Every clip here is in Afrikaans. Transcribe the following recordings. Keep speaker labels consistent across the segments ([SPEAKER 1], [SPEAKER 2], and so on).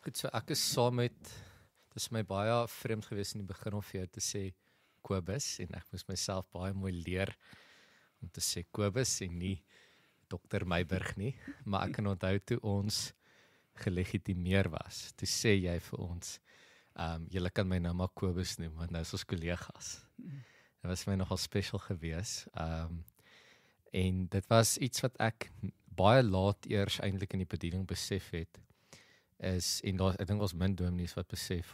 [SPEAKER 1] Goed, so ek is saam met, dit is my baie vreemd gewees in die begin om vir jou te sê Kobus, en ek moes myself baie mooi leer om te sê Kobus en nie Dr. Meiburg nie, maar ek kan onthou toe ons gelegitimeer was, toe sê jy vir ons, julle kan my nou maar Kobus noem, want nou is ons kollegas. Dit was vir my nogal special gewees, en dit was iets wat ek baie laat eers eintlik in die bediening besef het, en ek dink ons min dominees wat besef,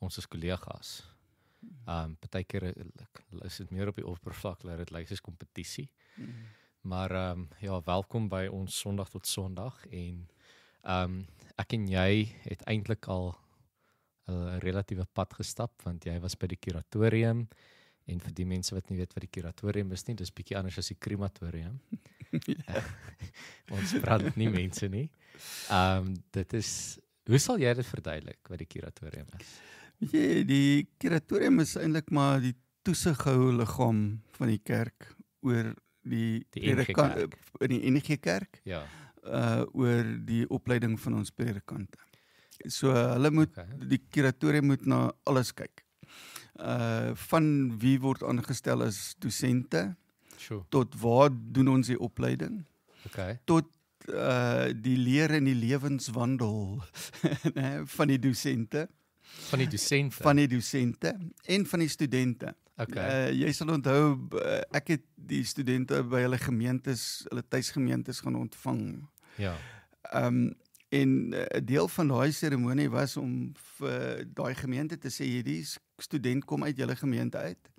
[SPEAKER 1] ons is kollegas. Partykeer is dit meer op die oppervlak, dat dit lyk soos kompetisie. Maar ja, welkom by ons Sondag tot Sondag, en ek en jy het eintlik al 'n relatiewe pad gestap, want jy was by die kuratorium, en vir die mense wat nie weet wat die kuratorium is nie, dis bietjie anders as die krematorium. Ons praat nie mense nie. Dit is, hoe sal jy dit verduidelik wat die kuratorium is?
[SPEAKER 2] Weet jy, die kuratorium is eintlik maar die toesighou liggaam van die kerk oor die
[SPEAKER 1] NG Kerk.
[SPEAKER 2] in die NG Kerk,
[SPEAKER 1] Ja,
[SPEAKER 2] oor die opleiding van ons predikante. So hulle moet, die kuratorium moet na alles kyk. Van wie word aangestel as dosente,
[SPEAKER 1] sure.
[SPEAKER 2] tot waar doen ons die opleiding,
[SPEAKER 1] Okay.
[SPEAKER 2] tot die leer en die lewenswandel van die dosente,
[SPEAKER 1] Van die dosente.
[SPEAKER 2] van die dosente en van die studente.
[SPEAKER 1] Okay.
[SPEAKER 2] Jy sal onthou, ek het die studente by hulle gemeentes, hulle tuisgemeentes gaan ontvang.
[SPEAKER 1] Ja.
[SPEAKER 2] En 'n deel van daai seremonie was om vir daai gemeente te sê, hierdie student kom uit julle gemeente uit,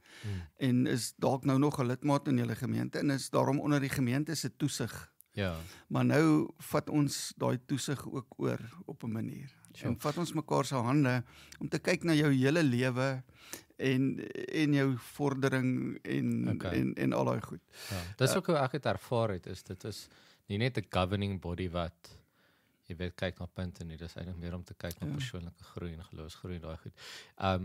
[SPEAKER 2] en is dalk nou nog 'n lidmaat in julle gemeente, en is daarom onder die gemeente se toesig.
[SPEAKER 1] Ja.
[SPEAKER 2] Maar nou vat ons daai toesig ook oor op 'n manier.
[SPEAKER 1] Sure.
[SPEAKER 2] En vat ons mekaar se hande om te kyk na jou hele lewe en jou vordering en al daai goed.
[SPEAKER 1] Ja. Dis ook hoe ek het ervaar het, is dit is nie net 'n governing body wat jy weet kyk na punte nie, dis eintlik meer om te kyk na persoonlike groei en geloofsgroei en daai goed.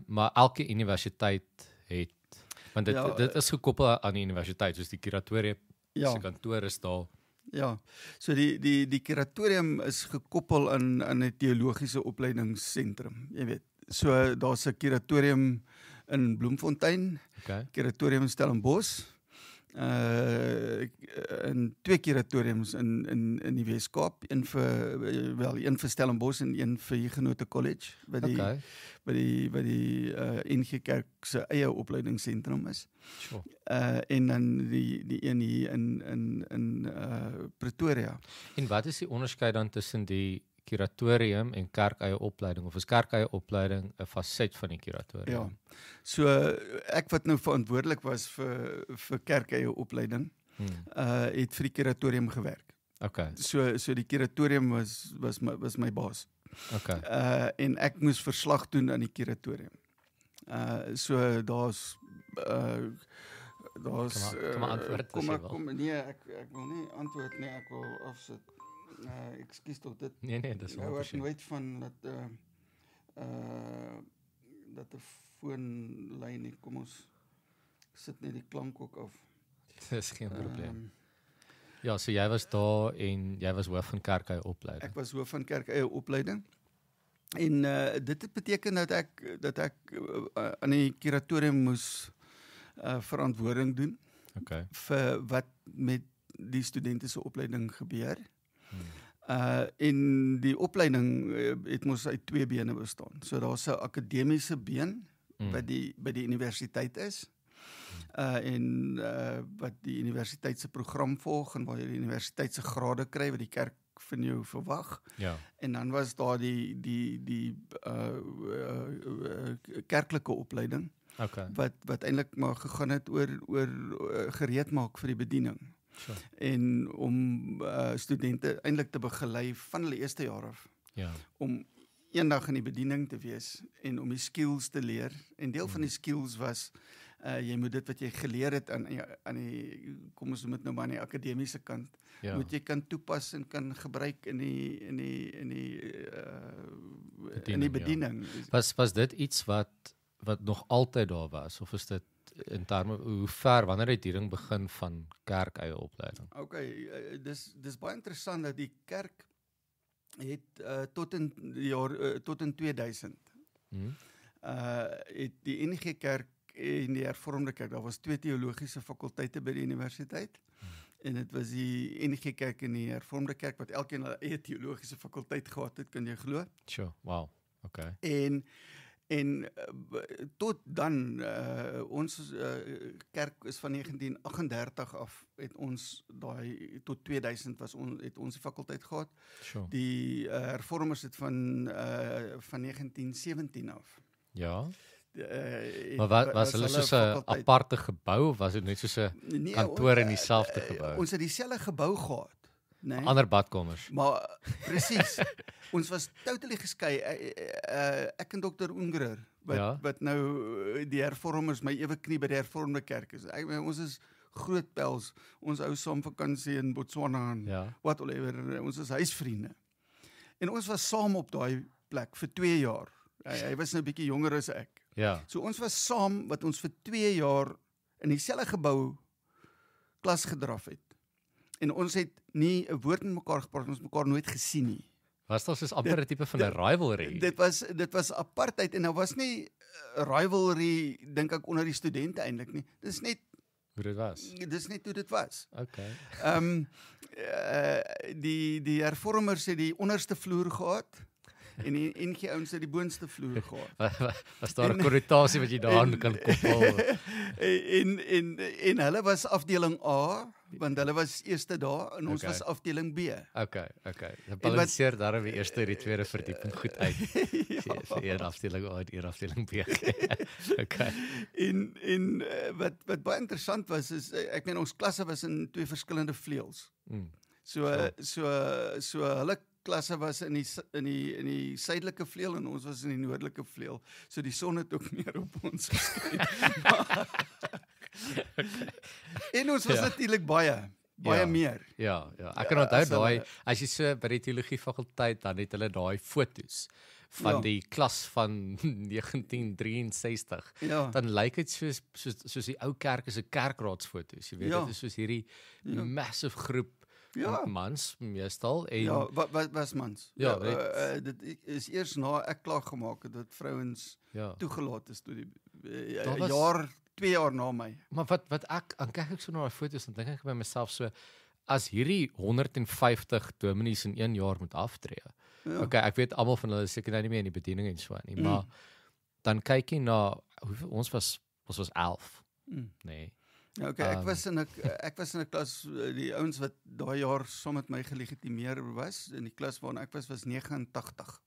[SPEAKER 1] Maar elke universiteit het, want dit is gekoppel aan die universiteit, soos die kuratorium se kantoor is daar.
[SPEAKER 2] Ja, so die kuratorium is gekoppel aan 'n teologiese opleidingsentrum, jy weet. So daar's 'n kuratorium in Bloemfontein,
[SPEAKER 1] Okay.
[SPEAKER 2] kuratorium in Stellenbosch, in 2 kuratoriums in die Weskaap, een vir Stellenbosch en een vir Huguenot College, wat die NG Kerk se eie opleidingsentrum is.
[SPEAKER 1] Sure.
[SPEAKER 2] En dan die een hier in Pretoria.
[SPEAKER 1] En wat is die onderskeid dan tussen die kuratorium en kerk eie opleiding, of is kerk eie opleiding 'n faset van die kuratorium?
[SPEAKER 2] Ja. So ek wat nou verantwoordelik was vir kerk eie opleiding, het vir die kuratorium gewerk.
[SPEAKER 1] Okay.
[SPEAKER 2] So die kuratorium was my baas.
[SPEAKER 1] Okay.
[SPEAKER 2] En ek moes verslag doen aan die kuratorium. So daar's
[SPEAKER 1] Kom maar antwoord as jy wil.
[SPEAKER 2] Nee, ek wil nie antwoord nie, ek wil afsit. Ekskuus tog dit.
[SPEAKER 1] Nee, dis
[SPEAKER 2] Nou
[SPEAKER 1] wel
[SPEAKER 2] ek nooit van dat 'n foonlyn nie. Kom ons sit net die klank ook af.
[SPEAKER 1] Dis geen probleem. Ja, so jy was daar en jy was hoof van kerk eie opleiding.
[SPEAKER 2] Ek was hoof van kerk eie opleiding. En dit het beteken dat ek aan die kuratorium moes verantwoording doen
[SPEAKER 1] Okay.
[SPEAKER 2] vir wat met die studente se opleiding gebeur. En die opleiding het mos uit 2 bene bestaan. So daar's 'n akademiese been wat by die universiteit is. En wat die universiteit se program volg en waar jy die universiteit se grade kry wat die kerk van jou verwag.
[SPEAKER 1] Ja.
[SPEAKER 2] En dan was daar die kerklike opleiding.
[SPEAKER 1] Okay.
[SPEAKER 2] Wat eintlik maar gegaan het oor gereed maak vir die bediening.
[SPEAKER 1] Sure.
[SPEAKER 2] En om studente eintlik te begelei van hulle eerste jaar af.
[SPEAKER 1] Ja.
[SPEAKER 2] Om eendag in die bediening te wees en om die skills te leer. En deel van die skills was jy moet dit wat jy geleer het aan die, kom ons noem dit nou maar aan die akademiese kant, moet jy kan toepas en kan gebruik in die bediening.
[SPEAKER 1] Ja. Was dit iets wat nog altyd daar was, of is dit in terme hoe ver, wanneer het hierdie begin van kerk eie opleiding?
[SPEAKER 2] Okay, dis baie interessant dat die kerk het tot in 2000 het die NG Kerk en die Hervormde Kerk, daar was 2 teologiese fakulteite by die universiteit. En dit was die NG Kerk en die Hervormde Kerk wat elkeen hulle eie teologiese fakulteit gehad het, kan jy glo?
[SPEAKER 1] Sure, wow, okay.
[SPEAKER 2] En tot dan, ons kerk is van 1938 af, het ons tot 2000 het ons die fakulteit gehad.
[SPEAKER 1] Sure.
[SPEAKER 2] Die hervormers het van 1917 af.
[SPEAKER 1] Ja. Maar was hulle soos 'n aparte gebou of was dit net soos 'n kantoor in dieselfde gebou?
[SPEAKER 2] Ons het dieselfde gebou gehad. Nee.
[SPEAKER 1] Ander badkamers.
[SPEAKER 2] Maar presies. Ons was totally geskei. Ek en Dr. Ungerer wat nou die hervormers my ewe knie by die Hervormde Kerk is. Ons is groot pels. Ons hou saam vakansie in Botswana en whatever. Ons is huisvriende. En ons was saam op daai plek vir 2 jaar. Hy was nou 'n bietjie jonger as ek.
[SPEAKER 1] Ja.
[SPEAKER 2] So ons was saam wat ons vir 2 jaar in dieselfde gebou klas gedraf het. En ons het nie 'n woord met mekaar gepraat, ons mekaar nooit gesien nie.
[SPEAKER 1] Was daar soos amper 'n tipe van 'n rivalry?
[SPEAKER 2] Dit was apartheid en daar was nie rivalry dink ek onder die studente eintlik nie. Dis net
[SPEAKER 1] hoe dit was.
[SPEAKER 2] Dis net hoe dit was.
[SPEAKER 1] Okay.
[SPEAKER 2] Die hervormers het die onderste vloer gehad. En die NG ouens het die boonste vloer gehad.
[SPEAKER 1] Was daar 'n konnotasie wat jy daaraan kan koppel?
[SPEAKER 2] En hulle was afdeling A, want hulle was eerste daar en ons was afdeling B.
[SPEAKER 1] Okay. Dit balanseer daarom die eerste en die tweede verdieping goed uit. Vir een afdeling A en een afdeling B. Okay.
[SPEAKER 2] En wat baie interessant was is ek meen ons klasse was in 2 verskillende vleuels. So hulle klasse was in die suidelike vleuel en ons was in die noordelike vleuel. So die son het ook meer op ons geskyn. En ons was natuurlik baie meer.
[SPEAKER 1] Ja. Ek kan onthou daai as jy so by die teologie fakulteit dan het hulle daai fotos van die klas van 1963. Dan lyk dit soos die ou kerk is 'n kerkraadsfoto's. Jy weet dit is soos hierdie massive groep mans meestal en
[SPEAKER 2] wat was mans? Dit is eers na ek klaar gemaak het dat vrouens toegelaat is toe die 2 jaar na my.
[SPEAKER 1] Maar wat ek kyk ek so na daai foto's dan dink ek by myself so as hierdie 150 dominees in 1 jaar moet aftree. Okay, ek weet almal van hulle is seker nou nie meer in die bediening en so nie, maar dan kyk jy na hoeveel ons was 11. Nee.
[SPEAKER 2] Okay, ek was in 'n klas die ouens wat daai jaar saam met my gelegitimeer was in die klas waarna ek was 89.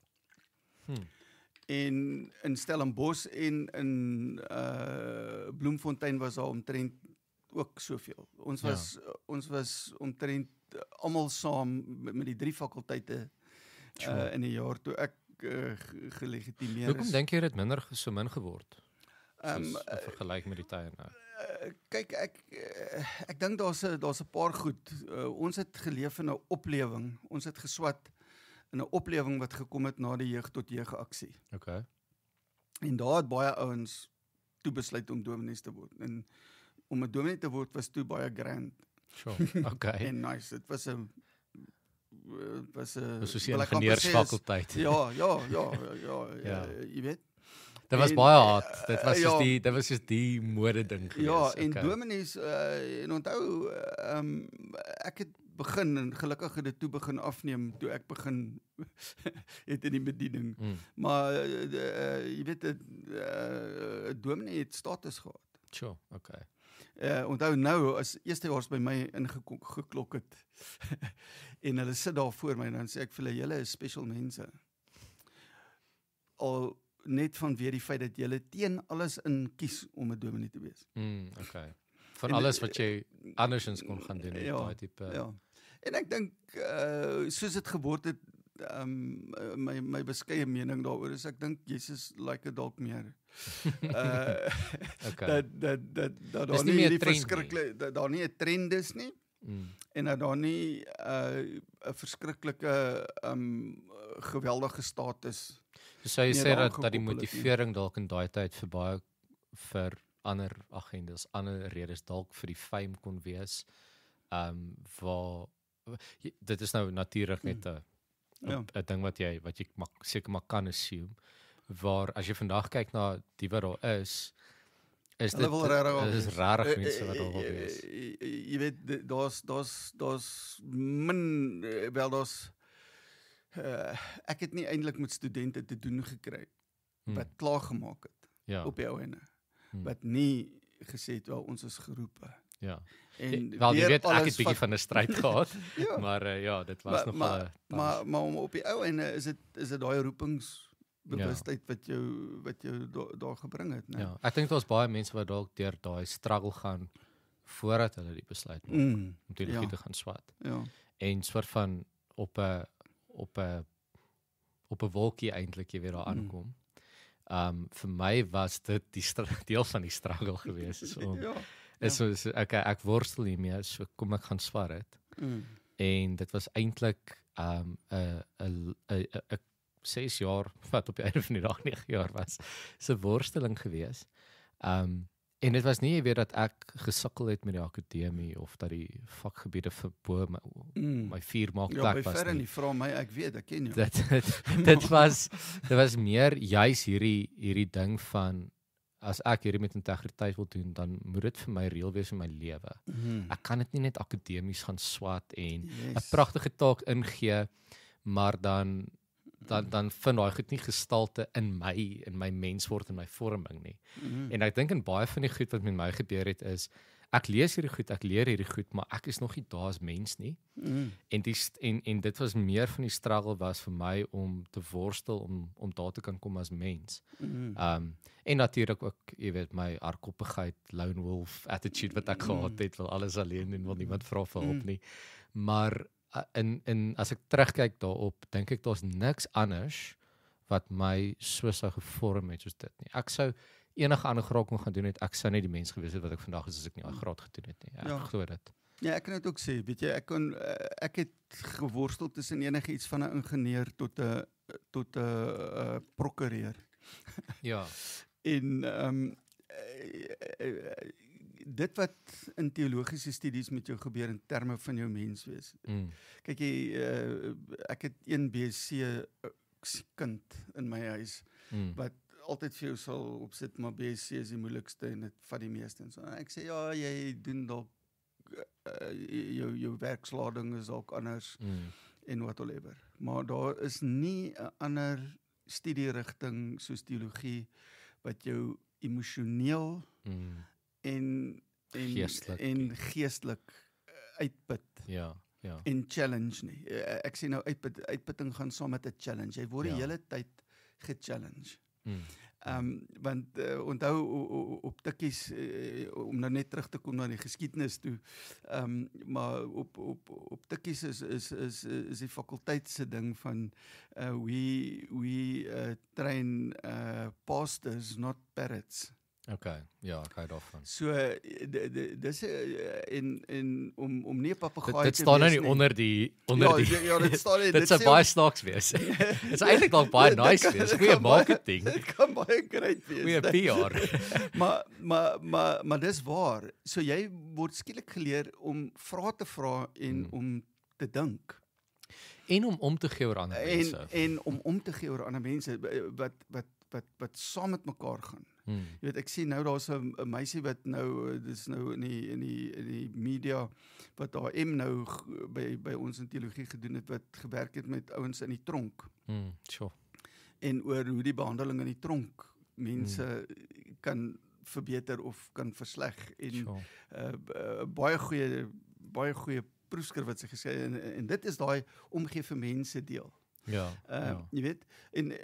[SPEAKER 2] En in Stellenbosch en in Bloemfontein was daar omtrent ook soveel. Ons was omtrent almal saam met die 3 fakulteite in die jaar toe ek gelegitimeer is.
[SPEAKER 1] Hoekom dink jy dit minder so min geword? In vergelyking met die tye nou.
[SPEAKER 2] Kyk, ek dink daar's 'n paar goed. Ons het geleef in 'n oplewing. Ons het geswat in 'n oplewing wat gekom het na die jeug tot jeug aksie.
[SPEAKER 1] Okay.
[SPEAKER 2] En daar het baie ouens toe besluit om dominees te word. En om 'n dominee te word was toe baie grand.
[SPEAKER 1] Sure. Okay.
[SPEAKER 2] En nice. Dit was 'n
[SPEAKER 1] soos 'n ingenieursfakulteit.
[SPEAKER 2] Ja, jy weet.
[SPEAKER 1] Dit was baie hard. Dit was soos die mode ding gewees.
[SPEAKER 2] Ja, en dominees en onthou ek het begin en gelukkig het dit toe begin afneem toe ek begin het in die bediening. Maar jy weet 'n dominee het status gehad.
[SPEAKER 1] Sure, okay.
[SPEAKER 2] Onthou nou as eerstejaars by my ingeklok het en hulle sit daar voor my en dan sê ek vir julle is special mense. Al net vanweer die feit dat jy teen alles in kies om 'n dominee te wees.
[SPEAKER 1] Okay. Van alles wat jy andersins kon gaan doen.
[SPEAKER 2] Ja. En ek dink soos dit geword het, my beskeie mening daaroor is ek dink Jesus like dalk meer.
[SPEAKER 1] Okay.
[SPEAKER 2] Dat daar nie hierdie verskriklike daar nie 'n trend is nie. En dat daar nie 'n verskriklike geweldige status.
[SPEAKER 1] So jy sê dat die motivering dalk in daai tyd vir ander agendas, ander redes dalk vir die fame kon wees. Waar dit is nou natuurlik net 'n
[SPEAKER 2] Ja.
[SPEAKER 1] 'n ding wat jy seker maar kan assume, waar as jy vandag kyk na die wat daar is
[SPEAKER 2] Hulle
[SPEAKER 1] dit
[SPEAKER 2] wil regtig
[SPEAKER 1] is rarig mense wat daar wil wees.
[SPEAKER 2] Jy weet daar's min wel daar's ek het nie eintlik met studente te doen gekry wat klaar gemaak het
[SPEAKER 1] Ja.
[SPEAKER 2] op die ou ende. Wat nie gesê het wel ons is geroepe.
[SPEAKER 1] Ja.
[SPEAKER 2] En
[SPEAKER 1] Wel, jy
[SPEAKER 2] deur
[SPEAKER 1] weet ek
[SPEAKER 2] alles
[SPEAKER 1] het bietjie
[SPEAKER 2] wat-
[SPEAKER 1] van 'n stryd gehad,
[SPEAKER 2] Ja.
[SPEAKER 1] maar ja, dit was nog
[SPEAKER 2] maar om op die ou ende is dit daai roepingsbewustheid wat jou daar gebring het, né?
[SPEAKER 1] ja, ek dink daar's baie mense wat dalk deur daai struggle gaan voordat hulle die besluit maak om teologie te gaan swat.
[SPEAKER 2] Ja.
[SPEAKER 1] En soort van op 'n wolkie eintlik jy weer daar aankom. Vir my was dit die deel van die struggle geweest is om
[SPEAKER 2] Ja.
[SPEAKER 1] is so okay, ek worstel hiermee, so kom ek gaan swat dit. En dit was eintlik 'n 6 jaar wat op die einde van die dag 9 jaar was. So 'n worsteling geweest. En dit was nie jy weet dat ek gesukkel het met die akademie of dat die vakgebiede verbo my vuur maak
[SPEAKER 2] Ja,
[SPEAKER 1] plek
[SPEAKER 2] by
[SPEAKER 1] was
[SPEAKER 2] verre
[SPEAKER 1] nie.
[SPEAKER 2] nie, vra my, ek weet, ek ken jou.
[SPEAKER 1] Dit was meer juis hierdie ding van as ek hierdie met integriteit wil doen, dan moet dit vir my reël wees in my lewe. Ek kan dit nie net akademies gaan swat en 'n pragtige taak ingee, maar dan vind daai goed nie gestalte in my mensword en my vorming nie. En ek dink in baie van die goed wat met my gebeur het is ek lees hierdie goed, ek leer hierdie goed, maar ek is nog nie daar as mens nie. En dit was meer van die struggle was vir my om te worstel om daar te kan kom as mens. En natuurlik ook, jy weet, my hardkoppigheid, lone wolf attitude wat ek gehad het, wil alles alleen doen, wil niemand vra vir hulp nie. Maar as ek terugkyk daarop, dink ek daar's niks anders wat my so sou gevorm het soos dit nie. Ek sou enige ander graad kon gaan doen het, ek sou nie die mens gewees het wat ek vandag is as ek nie daai graad gedoen het nie. Ek glo dit.
[SPEAKER 2] Ja, ek kan dit ook sê, weet jy, ek het geworstel tussen enigiets van 'n ingenieur tot 'n prokureur.
[SPEAKER 1] Ja.
[SPEAKER 2] En dit wat in teologiese studies met jou gebeur in terme van jou menswees. Kyk jy, ek het een BSc kind in my huis wat altyd vir jou sal opsit, maar BSc is die moeilikste en dit vat die meeste. En so ek sê ja, jy doen dalk jou werkslading is dalk anders en whatever. Maar daar is nie 'n ander studierigting soos teologie wat jou emosioneel en geestelik uitput.
[SPEAKER 1] Ja.
[SPEAKER 2] En challenge nie. Ek sê nou uitputting gaan saam met 'n challenge. Jy word die hele tyd gechallenge. Want onthou op tikkies om nou net terug te kom na die geskiedenis toe, maar op tikkies is die fakulteit se ding van we train pastors, not parrots.
[SPEAKER 1] Okay, ja, ek hou daarvan.
[SPEAKER 2] So dis en om nie 'n papegaai
[SPEAKER 1] dit
[SPEAKER 2] te
[SPEAKER 1] staan nou
[SPEAKER 2] wees
[SPEAKER 1] nie onder die
[SPEAKER 2] Ja, dit staan nie.
[SPEAKER 1] dit sou baie snaaks wees. Dit is eintlik dalk baie nice wees. Goeie marketing.
[SPEAKER 2] Dit kan baie great wees.
[SPEAKER 1] Goeie PR.
[SPEAKER 2] Maar dis waar. So jy word skielik geleer om vrae te vra en om te dink.
[SPEAKER 1] En om te gee oor ander mense.
[SPEAKER 2] En om te gee oor ander mense wat saam met mekaar gaan. Jy weet, ek sien nou daar's 'n meisie wat nou dis nou in die media wat haar nou by ons in teologie gedoen het, wat gewerk het met ouens in die tronk.
[SPEAKER 1] Sure.
[SPEAKER 2] En oor hoe die behandeling in die tronk mense kan verbeter of kan versleg en baie goeie proefskrif wat sy gesê en dit is daai omgee vir mense deel.
[SPEAKER 1] Ja.
[SPEAKER 2] Jy weet,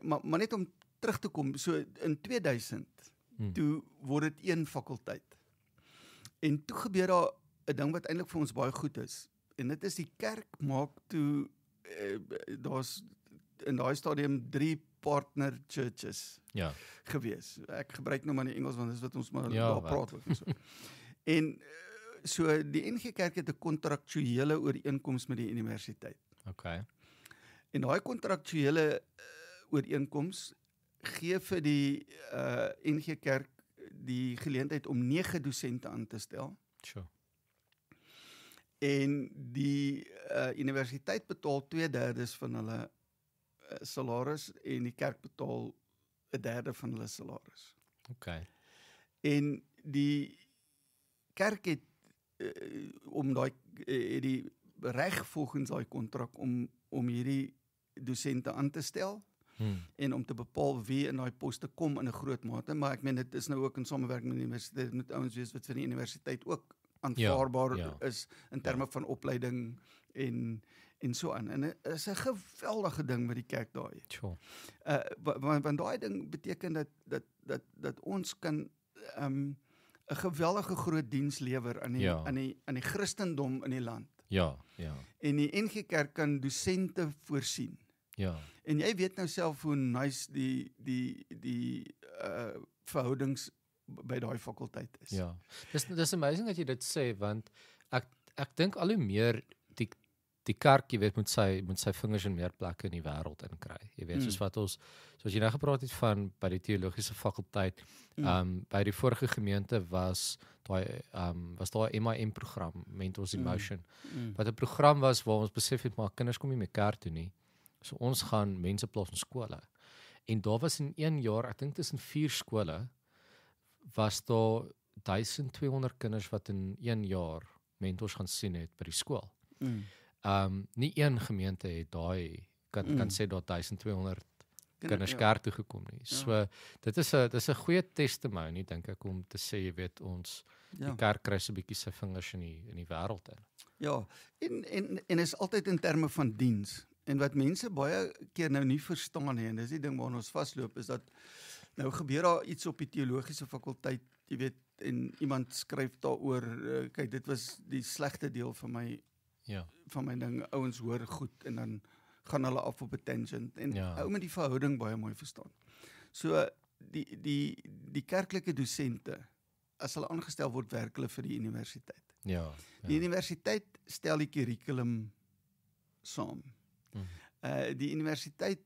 [SPEAKER 2] maar net om terug te kom, so in 2000 toe word dit een fakulteit. En toe gebeur daar 'n ding wat eintlik vir ons baie goed is. En dit is die kerk maak toe daar's in daai stadium 3 partner churches gewees. Ek gebruik nou maar die Engels want dis wat ons maar daar praat oor so. En so die NG Kerk het 'n kontraktuele ooreenkoms met die universiteit.
[SPEAKER 1] Okay.
[SPEAKER 2] En daai kontraktuele ooreenkoms gee vir die NG Kerk die geleentheid om 9 dosente aan te stel.
[SPEAKER 1] Sure.
[SPEAKER 2] En die universiteit betaal 2/3 van hulle salaris en die kerk betaal 1/3 van hulle salaris.
[SPEAKER 1] Okay.
[SPEAKER 2] En die kerk het om die reg volgens daai kontrak om hierdie dosente aan te stel en om te bepaal wie in daai poste kom in 'n groot mate, maar ek meen dit is nou ook in samewerking met die universiteit, dit moet ouens wees wat vir die universiteit ook aanvaarbaar is in terme van opleiding en so aan. En dit is 'n geweldige ding wat die kerk daar het.
[SPEAKER 1] Sure.
[SPEAKER 2] Want daai ding beteken dat ons kan 'n geweldige groot diens lewer aan die Christendom in die land.
[SPEAKER 1] Ja.
[SPEAKER 2] En die NG Kerk kan dosente voorsien.
[SPEAKER 1] Ja.
[SPEAKER 2] En jy weet nou self hoe nice die verhoudings by daai fakulteit is.
[SPEAKER 1] Ja. Dis amazing dat jy dit sê, want ek dink al hoe meer die kerk, jy weet, moet sy vingers in meer plekke in die wêreld inkry. Jy weet, soos jy nou gepraat het van by die teologiese fakulteit, by die vorige gemeente was daar 'n MIM program, Mentors in Motion, wat 'n program was waar ons besef het, maar kinders kom nie meer kerk toe nie. So ons gaan mense plaas in skole. En daar was in 1 jaar, ek dink tussen 4 skole, was daar 1200 kinders wat in 1 jaar mentors gaan sien het by die skool. Nie een gemeente het daai kan sê dat 1200 kinders kerk toe gekom nie. So dit is 'n goeie testimony, dink ek, om te sê, jy weet, ons die kerk kry so 'n bietjie sy vingers in die wêreld in.
[SPEAKER 2] Ja, en is altyd in terme van diens. En wat mense baie keer nou nie verstaan nie, en dis die ding waarna ons vasloop, is dat nou gebeur daar iets op die teologiese fakulteit, jy weet, en iemand skryf daaroor, kyk, dit was die slegte deel van my ding, ouens hoor goed, en dan gaan hulle af op 'n tangent, en hou met die verhouding baie mooi verstaan. So, die kerklike dosente, as hulle aangestel word, werk hulle vir die universiteit. Die universiteit stel die kurrikulum saam. Die universiteit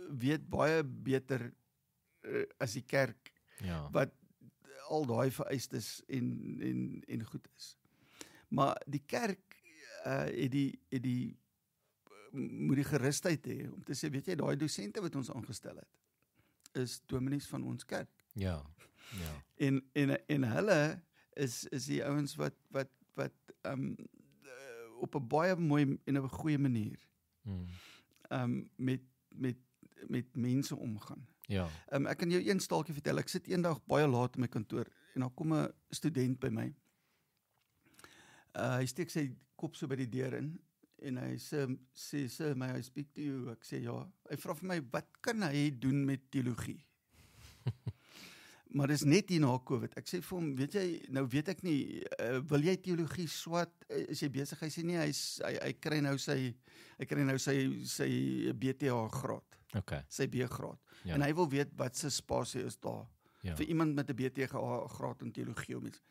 [SPEAKER 2] weet baie beter as die kerk wat al daai vereistes en goed is. Maar die kerk moet die gerusheid hê om te sê, weet jy, daai dosente wat ons aangestel het, is dominees van ons kerk. En hulle is die ouens wat op 'n baie mooi en 'n goeie manier met mense omgaan. Ek kan jou een staaltjie vertel. Ek sit eendag baie laat in my kantoor en dan kom 'n student by my. Hy steek sy kop so by die deur in en hy sê, "May I speak to you?" Ek sê ja. Hy vra vir my, wat kan hy doen met teologie? Maar dis net hier na COVID. Ek sê vir hom, weet jy, nou weet ek nie, wil jy teologie swat? Is jy besig? Hy sê nee, hy kry nou sy BTH graad. Sy B-graad. En hy wil weet wat se spasie is daar vir iemand met 'n BTH graad in teologie om iets.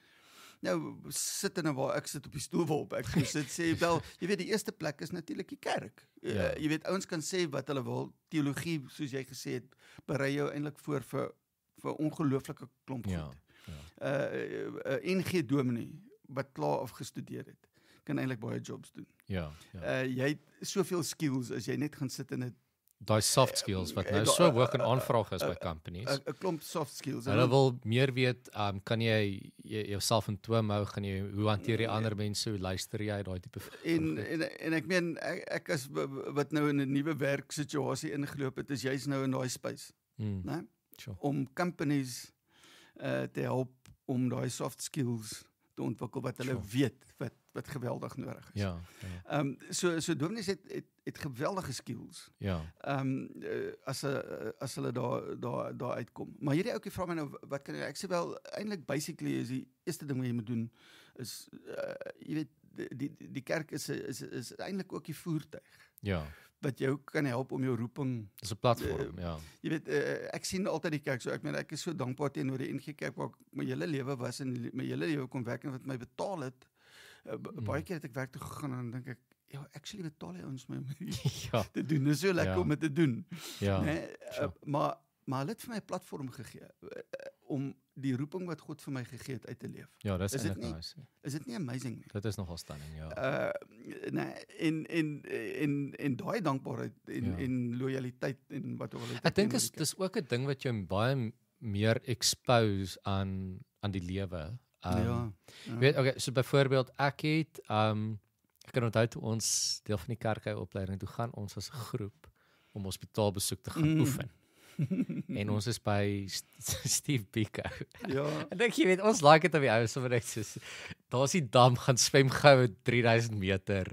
[SPEAKER 2] Nou sit en waar ek sit op die stoel waarop ek sit, sê wel, jy weet, die eerste plek is natuurlik die kerk. Jy weet, ouens kan sê wat hulle wil. Teologie, soos jy gesê het, berei jou eintlik voor vir ongelooflike klomp goed. NG dominee wat klaar afgestudeer het, kan eintlik baie jobs doen. Jy het soveel skills as jy net gaan sit in 'n
[SPEAKER 1] daai soft skills wat nou so hoog in aanvraag is by companies.
[SPEAKER 2] 'n klomp soft skills.
[SPEAKER 1] Hulle wil meer weet, kan jy jouself in toom hou, hoe hanteer jy ander mense, hoe luister jy, daai tipe van
[SPEAKER 2] en ek meen, ek as wat nou in 'n nuwe werksituasie ingeloop het, is juist nou in daai space, né? Om companies te help om daai soft skills te ontwikkel wat hulle weet wat geweldig nodig is. So dominees het geweldige skills. As hulle daar uitkom. Maar hierdie ouetjie vra my nou, wat kan ek sê, wel, eintlik basically is die eerste ding wat jy moet doen is jy weet, die kerk is eintlik ook die voertuig. Wat jou kan help om jou roeping.
[SPEAKER 1] Dis 'n platform,
[SPEAKER 2] Jy weet, ek sien altyd die kerk so, ek meen, ek is so dankbaar teenoor die NG Kerk waar ek my hele lewe was en my hele lewe kon werk en wat my betaal het. Baie keer het ek werk toe gegaan en dan dink ek, actually betaal hy ons my om te doen. Dis so lekker om dit te doen. Maar hulle het vir my 'n platform gegee om die roeping wat God vir my gegee het uit te leef.
[SPEAKER 1] Ja, dis
[SPEAKER 2] Is dit
[SPEAKER 1] eintlik
[SPEAKER 2] nie?
[SPEAKER 1] nice.
[SPEAKER 2] Is dit nie amazing nie?
[SPEAKER 1] Dit is nogal stunning, ja.
[SPEAKER 2] En daai dankbaarheid en lojaliteit en wat ook al.
[SPEAKER 1] Ek dink dis ook 'n ding wat jou baie meer expose aan die lewe. Weet, okay, so byvoorbeeld ek kan onthou toe ons deel van die kerkopleiding toe gaan ons as 'n groep om hospitaalbesoek te gaan oefen. En ons is by Steve Biko.
[SPEAKER 2] Ja.
[SPEAKER 1] En jy weet, ons like dit op die ou sommer net soos daar's die dam gaan swem gou 3000 meter.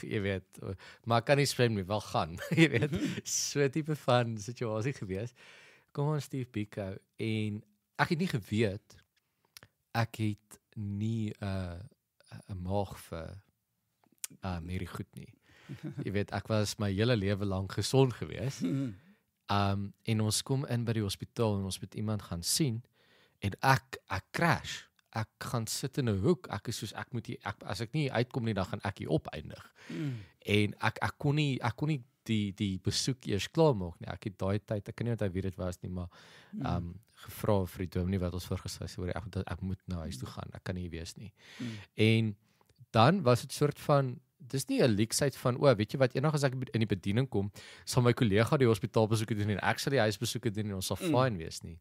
[SPEAKER 1] Jy weet, maar ek kan nie swem nie, wel gaan. Jy weet, so tipe van situasie gewees. Kom ons Steve Biko en ek het nie geweet ek het nie 'n maag vir hierdie goed nie. Jy weet, ek was my hele lewe lank gesond gewees. En ons kom in by die hospitaal en ons moet iemand gaan sien en ek crash. Ek gaan sit in 'n hoek. Ek is soos as ek nie uitkom nie dan gaan ek hier opeindig. En ek kon nie die besoek eers klaar maak nie. Ek het daai tyd, ek kan nie onthou wie dit was nie, maar gevra vir die dominee wat ons voorgestel het, ek moet na huis toe gaan. Ek kan nie wees nie. En dan was dit soort van dis nie 'n leksheid van weet jy wat, eendag as ek in die bediening kom, sal my kollega die hospitaalbesoeke doen en ek sal die huisbesoeke doen en ons sal fine wees nie.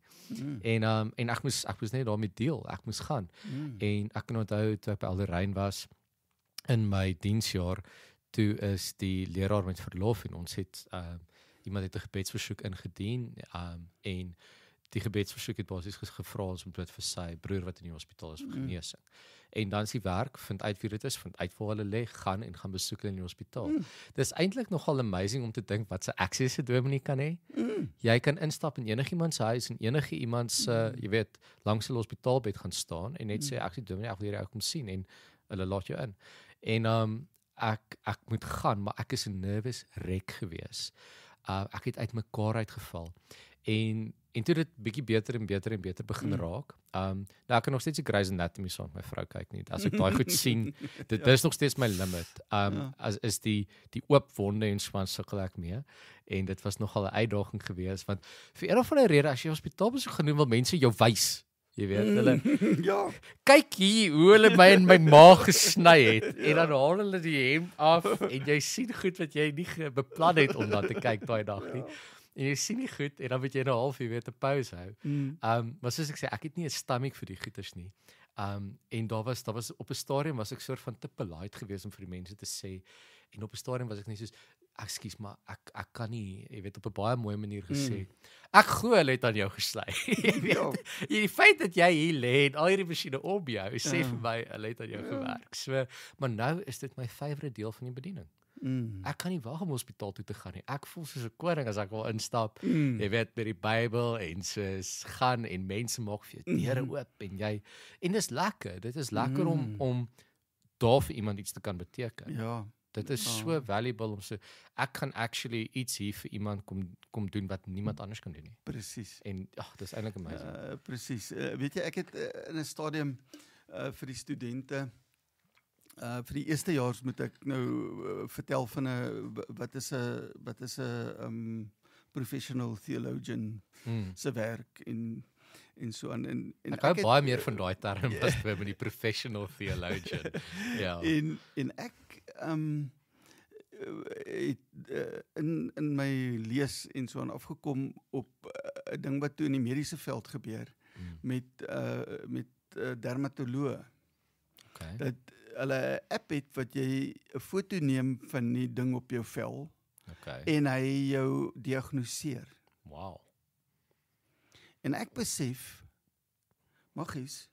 [SPEAKER 1] En ek moes net daarmee deel. Ek moes gaan. En ek kan onthou toe ek by Alderein was in my diensjaar, toe is die leraar met verlof en ons het iemand het 'n gebedsversoek ingedien en die gebedsversoek het basies gevra ons om dit vir sy broer wat in die hospitaal is vir genesing. En dan is die werk, vind uit wie dit is, vind uit waar hulle lê, gaan en gaan besoek in die hospitaal. Dis eintlik nogal amazing om te dink wat se access 'n dominee kan hê. Jy kan instap in enigiemand se huis en enigiemand se, jy weet, langs 'n hospitaalbed gaan staan en net sê ek is dominee, ek wil hierdie ou kom sien en hulle laat jou in. En ek moet gaan, maar ek is 'n nervous wreck gewees. Ek het uit mekaar uitgeval. En toe dit bietjie beter en beter begin raak. Nou ek kan nog steeds die Grey's Anatomy saam met my vrou kyk nie. As ek daai goed sien, dit is nog steeds my limit. As is die oop wonde en so sukkel ek mee. En dit was nogal 'n uitdaging geweest want vir een of ander rede as jy hospitaalbesoek genoem wil mense jou wys. Jy weet hulle
[SPEAKER 2] Ja.
[SPEAKER 1] Kyk hier hoe hulle my in my maag gesny het en dan haal hulle die hemp af en jy sien goed wat jy nie beplan het om na te kyk daai dag nie. En jy sien nie goed en dan moet jy 'n halfuur weer 'n pause hou. Maar soos ek sê, ek het nie 'n stomach vir die goeters nie. En daar was op 'n stadium was ek soort van te polite geweest om vir die mense te sê. En op 'n stadium was ek net soos ekskuus, maar ek kan nie, jy weet, op 'n baie mooi manier gesê. Ek glo hulle het aan jou gesny. Jy weet, die feit dat jy hier lê en al hierdie masjiene op jou, sê vir my hulle het aan jou gewerk. So, maar nou is dit my favourite deel van die bediening. Ek kan nie wag om hospitaal toe te gaan nie. Ek voel soos 'n koning as ek wil instap. Jy weet, met die Bybel en soos gaan en mense maak vir jou deure oop en dis lekker. Dit is lekker om daar vir iemand iets te kan beteken.
[SPEAKER 2] Ja.
[SPEAKER 1] Dit is so valuable om ek kan actually iets hier vir iemand kom doen wat niemand anders kan doen nie.
[SPEAKER 2] Presies.
[SPEAKER 1] En dis eintlik amazing.
[SPEAKER 2] Presies. Weet jy, ek het in 'n stadium vir die studente vir die eerstejaars moet ek nou vertel van wat is 'n professional theologian se werk en so aan en
[SPEAKER 1] ek hou baie meer van daai term as met die professional theologian. Ja.
[SPEAKER 2] En ek in my lees en so aan afgekom op 'n ding wat toe in die mediese veld gebeur met dermatoloë.
[SPEAKER 1] Okay.
[SPEAKER 2] Dat hulle 'n app het wat jy 'n foto neem van die ding op jou vel en hy jou diagnoseer.
[SPEAKER 1] Wow.
[SPEAKER 2] En ek besef, Maggies,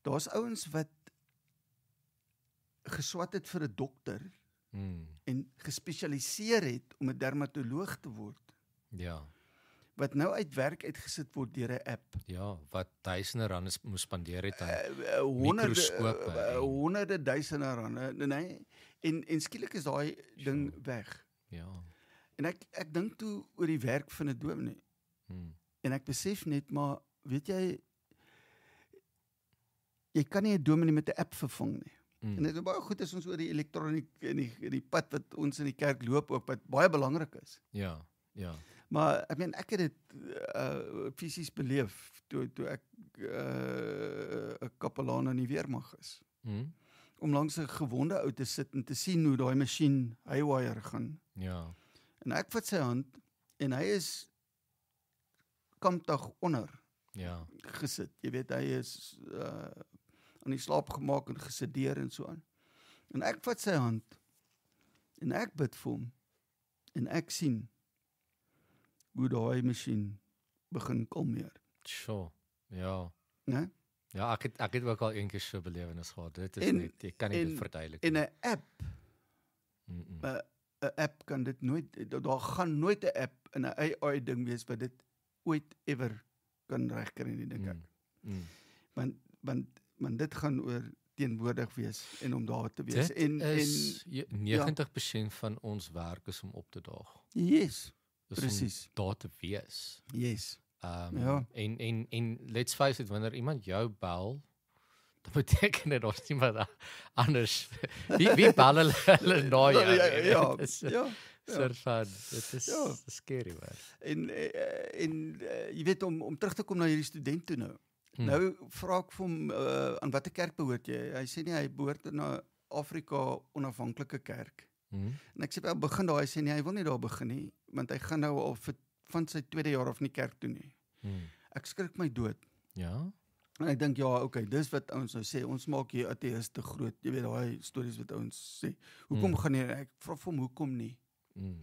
[SPEAKER 2] daar's ouens wat geswat het vir 'n dokter en gespesialiseer het om 'n dermatoloog te word.
[SPEAKER 1] Ja.
[SPEAKER 2] Wat nou uit werk uitgesit word deur 'n app.
[SPEAKER 1] Ja, wat duisende rande moes spandeer het aan mikroskope.
[SPEAKER 2] Honderde duisende rande. Nee, en skielik is daai ding weg.
[SPEAKER 1] Ja.
[SPEAKER 2] En ek dink toe oor die werk van 'n dominee. En ek besef net, maar weet jy kan nie 'n dominee met 'n app vervang nie. En dit is baie goed as ons oor die elektroniek en die pad wat ons in die kerk loop ook, wat baie belangrik is.
[SPEAKER 1] Ja, ja.
[SPEAKER 2] Maar ek meen ek het dit fisies beleef toe ek 'n kapelaan in die weermag is. Om langs 'n gewonde ou te sit en te sien hoe daai masjien haywire gaan.
[SPEAKER 1] Ja.
[SPEAKER 2] En ek vat sy hand en hy is kampdag onder
[SPEAKER 1] Ja.
[SPEAKER 2] gesit. Jy weet, hy is aan die slaap gemaak en gesedeer en so aan. En ek vat sy hand en ek bid vir hom en ek sien hoe daai masjien begin kalmeer.
[SPEAKER 1] Sure. Ja.
[SPEAKER 2] Né?
[SPEAKER 1] Ja, ek het ook al eendag so belewenis gehad. Dit is net, ek kan nie dit verduidelik
[SPEAKER 2] En
[SPEAKER 1] nie.
[SPEAKER 2] 'n app, 'n app kan dit nooit, daar gaan nooit 'n app in 'n AI ding wees wat dit ooit ever kan regkry nie, dink ek. Want dit gaan oor teenwoordig wees en om daar te wees.
[SPEAKER 1] Dit
[SPEAKER 2] En
[SPEAKER 1] is 90% van ons werk is om op te daag.
[SPEAKER 2] yes,
[SPEAKER 1] Dis
[SPEAKER 2] presies.
[SPEAKER 1] om daar te wees.
[SPEAKER 2] Yes. Ja.
[SPEAKER 1] En let's face it, wanneer iemand jou bel, dan beteken dit ons iemand anders. Wie bel hulle na jou?
[SPEAKER 2] Ja.
[SPEAKER 1] Dit is
[SPEAKER 2] Ja.
[SPEAKER 1] soort van, dit is
[SPEAKER 2] Ja.
[SPEAKER 1] scary man.
[SPEAKER 2] En jy weet om terug te kom na hierdie student toe nou. Nou vra ek vir hom aan watter kerk behoort jy? Hy sê nie hy behoort aan 'n Afrika Onafhanklike Kerk. En ek sê wel begin daar, hy sê nie hy wil nie daar begin nie, want hy gaan nou al van sy tweede jaar af nie kerk toe nie. Ek skrik my dood.
[SPEAKER 1] Ja.
[SPEAKER 2] En ek dink ja, okay, dis wat ouens nou sê, ons maak hier ateïste groot. Jy weet daai stories wat ouens sê. Hoekom gaan nie? Ek vra vir hom hoekom nie?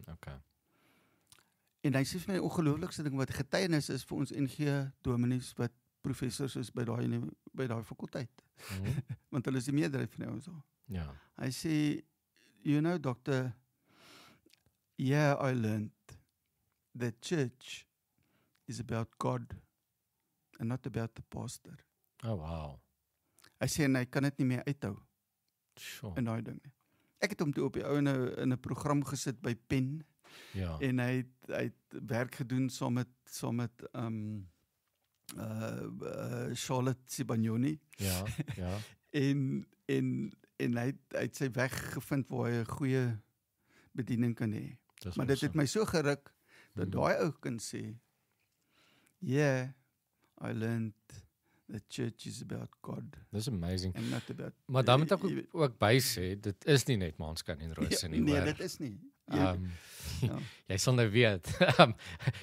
[SPEAKER 1] Okay.
[SPEAKER 2] En hy sê vir my ongelooflikste ding wat getuienis is vir ons NG dominees wat professors is by daai fakulteit. Want hulle is die meerderheid van ons al.
[SPEAKER 1] Ja.
[SPEAKER 2] Hy sê, you know, doctor, yeah, I learned that church is about God and not about the pastor.
[SPEAKER 1] Oh wow.
[SPEAKER 2] Hy sê, en hy kan dit nie meer uithou
[SPEAKER 1] Sure.
[SPEAKER 2] in daai ding nie. Ek het hom toe op die ou in 'n program gesit by Pen
[SPEAKER 1] Ja.
[SPEAKER 2] en hy het werk gedoen saam met Charlotte Sibagnoni
[SPEAKER 1] Ja. Ja.
[SPEAKER 2] en hy het sy weg gevind waar hy 'n goeie bediening kan hê.
[SPEAKER 1] Dis
[SPEAKER 2] Maar dit het my so geruk dat daai ou kan sê, yeah, I learned that church is about God
[SPEAKER 1] Dis amazing.
[SPEAKER 2] and not about...
[SPEAKER 1] Maar dan moet ek ook by sê, dit is nie net maanskyn en rose nie,
[SPEAKER 2] Nee,
[SPEAKER 1] hoor.
[SPEAKER 2] dit is nie.
[SPEAKER 1] Ja. Jy sal nou weet.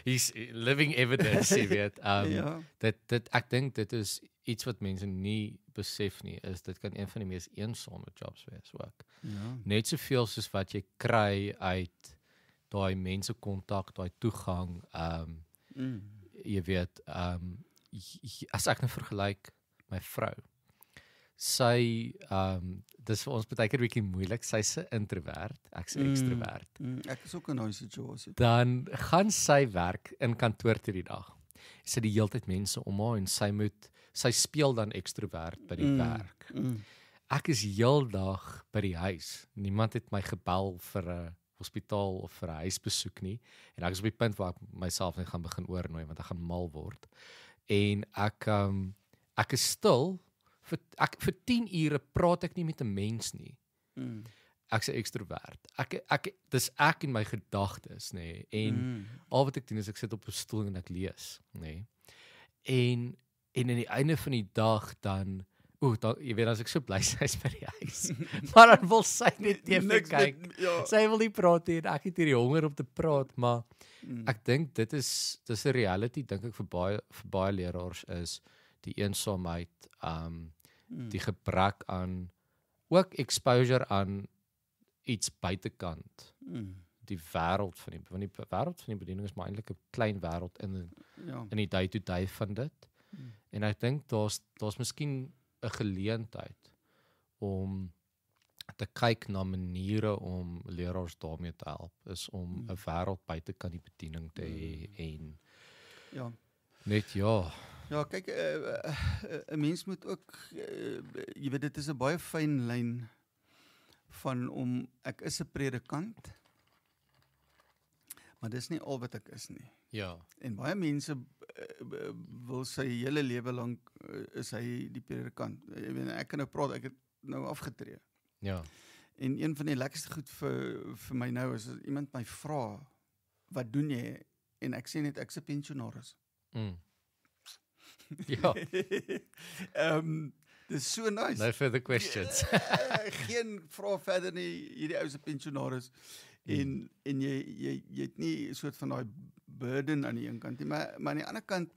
[SPEAKER 1] He's living evidence, jy weet.
[SPEAKER 2] Ja.
[SPEAKER 1] Dit ek dink dit is iets wat mense nie besef nie, is dit kan een van die mees eensame jobs wees ook.
[SPEAKER 2] Ja.
[SPEAKER 1] Net soveel soos wat jy kry uit daai mense kontak, daai toegang, jy weet, as ek nou vergelyk my vrou, sy dis vir ons baie keer bietjie moeilik, sy's 'n introvert, ek's 'n ekstrovert.
[SPEAKER 2] Ek is ook in daai situasie.
[SPEAKER 1] Dan gaan sy werk in kantoor toe die dag. Sy die heeltyd mense om haar en sy speel dan ekstrovert by die werk. Ek is heeldag by die huis. Niemand het my gebel vir 'n hospitaal of vir 'n huisbesoek nie. En ek is op die punt waar ek myself net gaan begin oornooi want ek gaan mal word. En ek is stil vir 10 ure praat ek nie met 'n mens nie. Ek's 'n ekstrovert. Dis ek en my gedagtes, nê. En al wat ek doen is ek sit op 'n stoel en ek lees, nê. En in die einde van die dag dan jy weet as ek so bly sy's by die huis. Maar dan wil sy net TV kyk. Sy wil nie praat nie en ek het hierdie honger om te praat, maar ek dink dis 'n reality dink ek vir baie leraars is die eensaamheid, die gebrek aan ook exposure aan iets buitekant. Die wêreld van die wêreld van die bediening is maar eintlik 'n klein wêreld in die day-to-day van dit. En ek dink daar's miskien 'n geleentheid om te kyk na maniere om leraars daarmee te help, is om 'n wêreld buitekant die bediening te hê en net
[SPEAKER 2] Ja, kyk, 'n mens moet ook, jy weet, dit is 'n baie fyn lyn van ek is 'n predikant, maar dis nie al wat ek is nie.
[SPEAKER 1] Ja.
[SPEAKER 2] En baie mense wil sy hele lewe lank is hy die predikant. Jy weet, ek kan nou praat, ek het nou afgetree.
[SPEAKER 1] Ja.
[SPEAKER 2] En een van die lekkerste goed vir my nou is as iemand my vra, wat doen jy? en ek sê net ek's 'n pensionaris.
[SPEAKER 1] Ja,
[SPEAKER 2] Dis so nice.
[SPEAKER 1] no further questions.
[SPEAKER 2] Geen vrae verder nie, hierdie ou se pensionaris. En jy het nie 'n soort van daai burden aan die een kant nie, maar aan die ander kant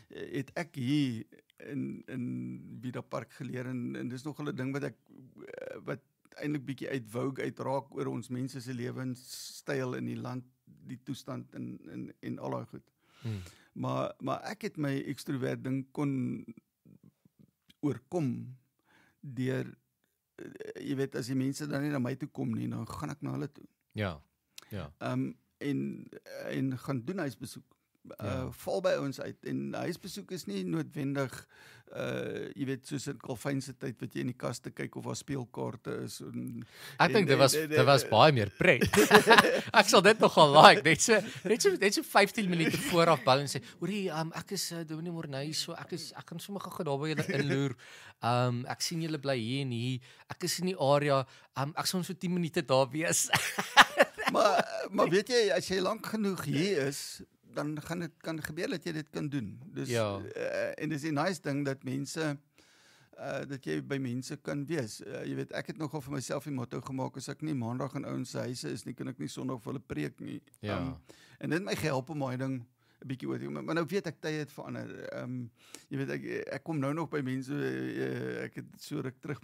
[SPEAKER 2] het ek hier in Vida Park geleer en dis nog 'n ding wat eintlik bietjie uit Vogue uitraak oor ons mense se lewenstyl in die land, die toestand en al daai goed. Maar ek het my ekstrovert ding kon oorkom deur jy weet, as die mense dan nie na my toe kom nie, dan gaan ek na hulle toe.
[SPEAKER 1] Ja.
[SPEAKER 2] En gaan doen huisbesoek. Val by ons uit en huisbesoek is nie noodwendig jy weet, soos in Kalfyn se tyd wat jy in die kaste kyk of daar speelkaarte is
[SPEAKER 1] Ek dink dit was baie meer pret. Ek sal dit nogal like, net so 15 minute vooraf bel en sê, hoorie, ek is Dominee Morney, so ek gaan sommer gou daar by julle inloer. Ek sien julle bly hier en hier. Ek is in die area. Ek sal so 10 minute daar wees.
[SPEAKER 2] maar weet jy, as jy lank genoeg hier is, dan kan gebeur dat jy dit kan doen. Dus, en dis 'n nice ding dat mense, dat jy by mense kan wees. Jy weet, ek het nogal vir myself die motto gemaak, as ek nie maandag in ouens se huise is nie, kan ek nie sonderdag vir hulle preek nie. En dit het my gehelp om daai ding 'n bietjie oor te kom. Maar nou weet ek tye het verander. Jy weet, ek kom nou nog by mense, ek het so ruk terug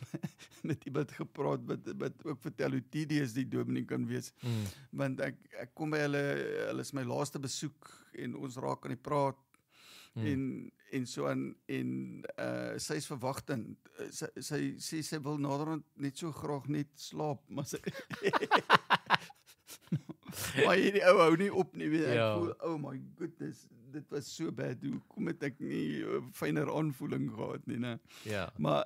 [SPEAKER 2] met iemand gepraat wat ook vertel hoe tedious die dominee kan wees. Want ek kom by hulle is my laaste besoek en ons raak aan die praat en so aan en sy is verwagtend. Sy wil naderhand net so graag net slaap, maar sy maar hierdie ou hou nie op nie, weet ek voel, oh my goodness, dit was so bad, hoe kom het ek nie fyner aanvoeling gehad nie, ne? Maar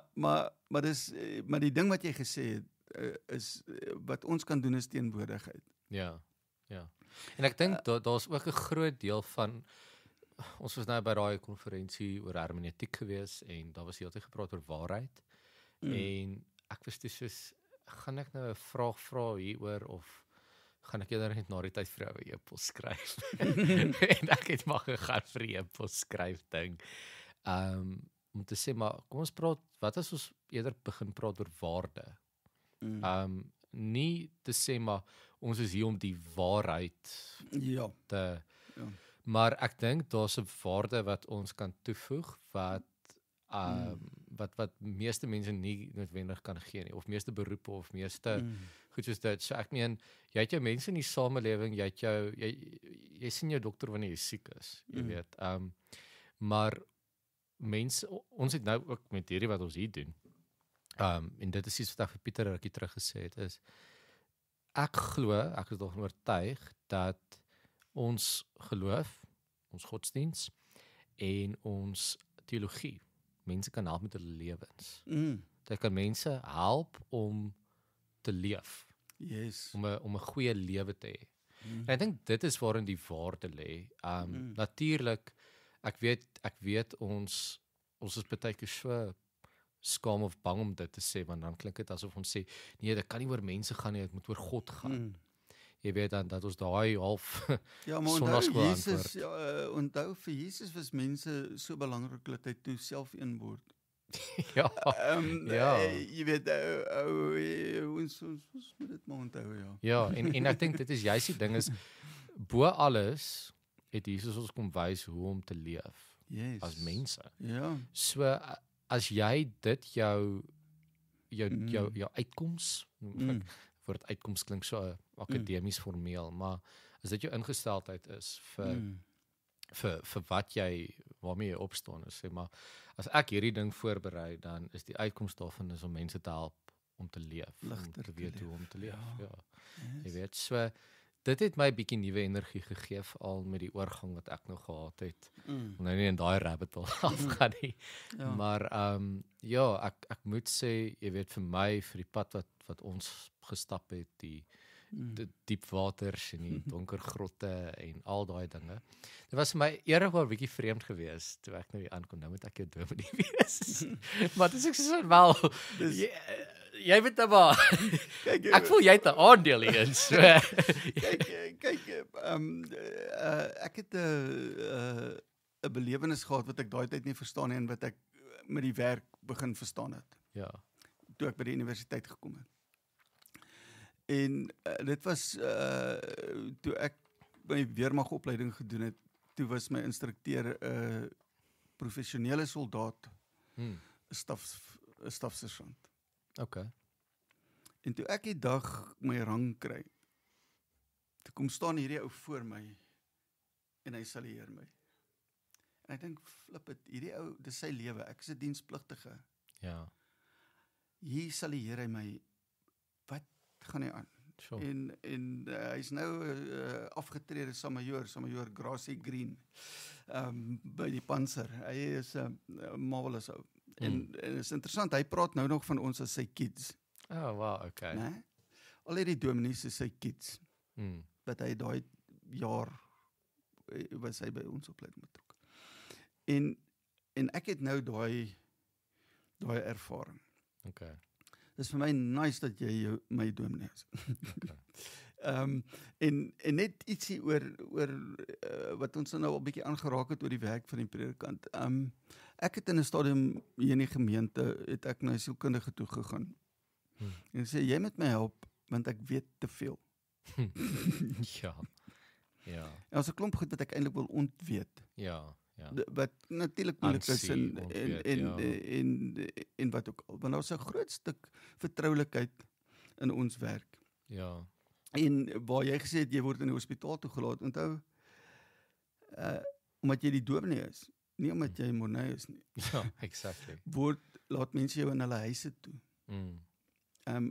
[SPEAKER 2] die ding wat jy gesê het, is, wat ons kan doen is teenwoordigheid.
[SPEAKER 1] Ja. En ek dink, daar's ook 'n groot deel van, ons was nou by daai konferensie oor hermeneutiek gewees, en daar was heeltyd gepraat oor waarheid, en ek was toe soos, gaan ek nou 'n vraag vra hieroor, of gaan ek eerder net na die tyd vir jou 'n e-pos skryf. En ek het maar gegaan vir die e-pos skryf ding. Om te sê, maar kom ons praat, wat as ons eerder begin praat oor waarde? Nie te sê, maar ons is hier om die waarheid te... Maar ek dink daar's 'n waarde wat ons kan toevoeg, wat meeste mense nie noodwendig kan gee nie, of meeste beroepe, of meeste goed soos dit. So ek meen, jy het jou mense in die samelewing, jy sien jou dokter wanneer jy siek is, jy weet. Maar mense, ons het nou ook met hierdie wat ons hier doen, en dit is iets wat ek vir Pieter rukkie terug gesê het, is, ek is nog oortuig, dat ons geloof, ons godsdiens, en ons teologie, mense kan help met hulle lewens. Dit kan mense help om te leef. Om 'n goeie lewe te hê. En ek dink dit is waarin die waarde lê. Natuurlik, ek weet ons is baie keer so skaam of bang om dit te sê, want dan klink dit asof ons sê, nee, dit kan nie oor mense gaan nie, dit moet oor God gaan. Jy weet dan, dat ons daai half
[SPEAKER 2] sondagschool antwoord. Onthou, vir Jesus was mense so belangrik, dat hy toe self een word. Jy weet, ons moet dit maar onthou,
[SPEAKER 1] en ek dink dit is juist die ding is, bo alles het Jesus ons kom wys hoe om te leef as mense. So as jy dit jou uitkoms, woord uitkoms klink so akademies formeel, maar as dit jou ingesteldheid is vir wat waarmee jy opstaan is, sê maar, as ek hierdie ding voorberei, dan is die uitkoms daarvan is om mense te help om te leef, om te weet hoe om te leef. Jy weet, so dit het my bietjie nuwe energie gegee, al met die oorgang wat ek nog gehad het. Nou nie in daai rabbit hole afgaan nie. Maar ek moet sê, jy weet, vir my, vir die pad wat ons gestap het, die diep waters en die donker grotte en al daai dinge. Dit was vir my eerder wel 'n bietjie vreemd geweest toe ek nou hier aankom. Nou moet ek jou dominee wees. Maar dis ek so wel. jy weet maar.
[SPEAKER 2] Kyk,
[SPEAKER 1] Ek voel jy het 'n aandeel hierin. So.
[SPEAKER 2] kyk, ek het 'n belewenis gehad wat ek daai tyd nie verstaan nie en wat ek met die werk begin verstaan het.
[SPEAKER 1] Ja.
[SPEAKER 2] Toe ek by die universiteit gekom het. En dit was toe ek my weermagopleiding gedoen het, toe was my instrukteur 'n professionele soldaat, 'n stafsergeant.
[SPEAKER 1] Okay.
[SPEAKER 2] En toe ek die dag my rang kry, toe kom staan hierdie ou voor my en hy salueer my. En ek dink, flip het, hierdie ou, dis sy lewe, ek is 'n dienspligtige.
[SPEAKER 1] Ja.
[SPEAKER 2] Hier salueer hy my, wat gaan hy aan?
[SPEAKER 1] Sure.
[SPEAKER 2] En hy's nou afgetrede Samajoor Gracie Green, by die Panzer. Hy is 'n marvelous ou. En is interessant, hy praat nou nog van ons as sy kids.
[SPEAKER 1] Oh, wow, okay.
[SPEAKER 2] Nee? Al het die dominees is sy kids. Dat hy daai jaar was hy by ons opleiding betrokke. En ek het nou daai ervaring.
[SPEAKER 1] Okay.
[SPEAKER 2] Dis vir my nice dat jy my dominee is. Okay. En net ietsie oor wat ons nou al 'n bietjie aangeraak het oor die werk van die predikant. Ek het in 'n stadium hier in die gemeente, het ek na 'n sielkundige toe gegaan. En sê, jy moet my help, want ek weet te veel.
[SPEAKER 1] Ja. Ja.
[SPEAKER 2] En as 'n klomp goed wat ek eintlik wil ontweet.
[SPEAKER 1] Ja. Ja.
[SPEAKER 2] Wat natuurlik moeilik is en wat ook al. Want daar's 'n groot stuk vertroulikheid in ons werk.
[SPEAKER 1] Ja.
[SPEAKER 2] En waar jy gesê het, jy word in die hospitaal toegelaat, onthou, omdat jy die dominee is, nie omdat jy monee is nie.
[SPEAKER 1] Ja, exactly.
[SPEAKER 2] Laat mense jou in hulle huise toe.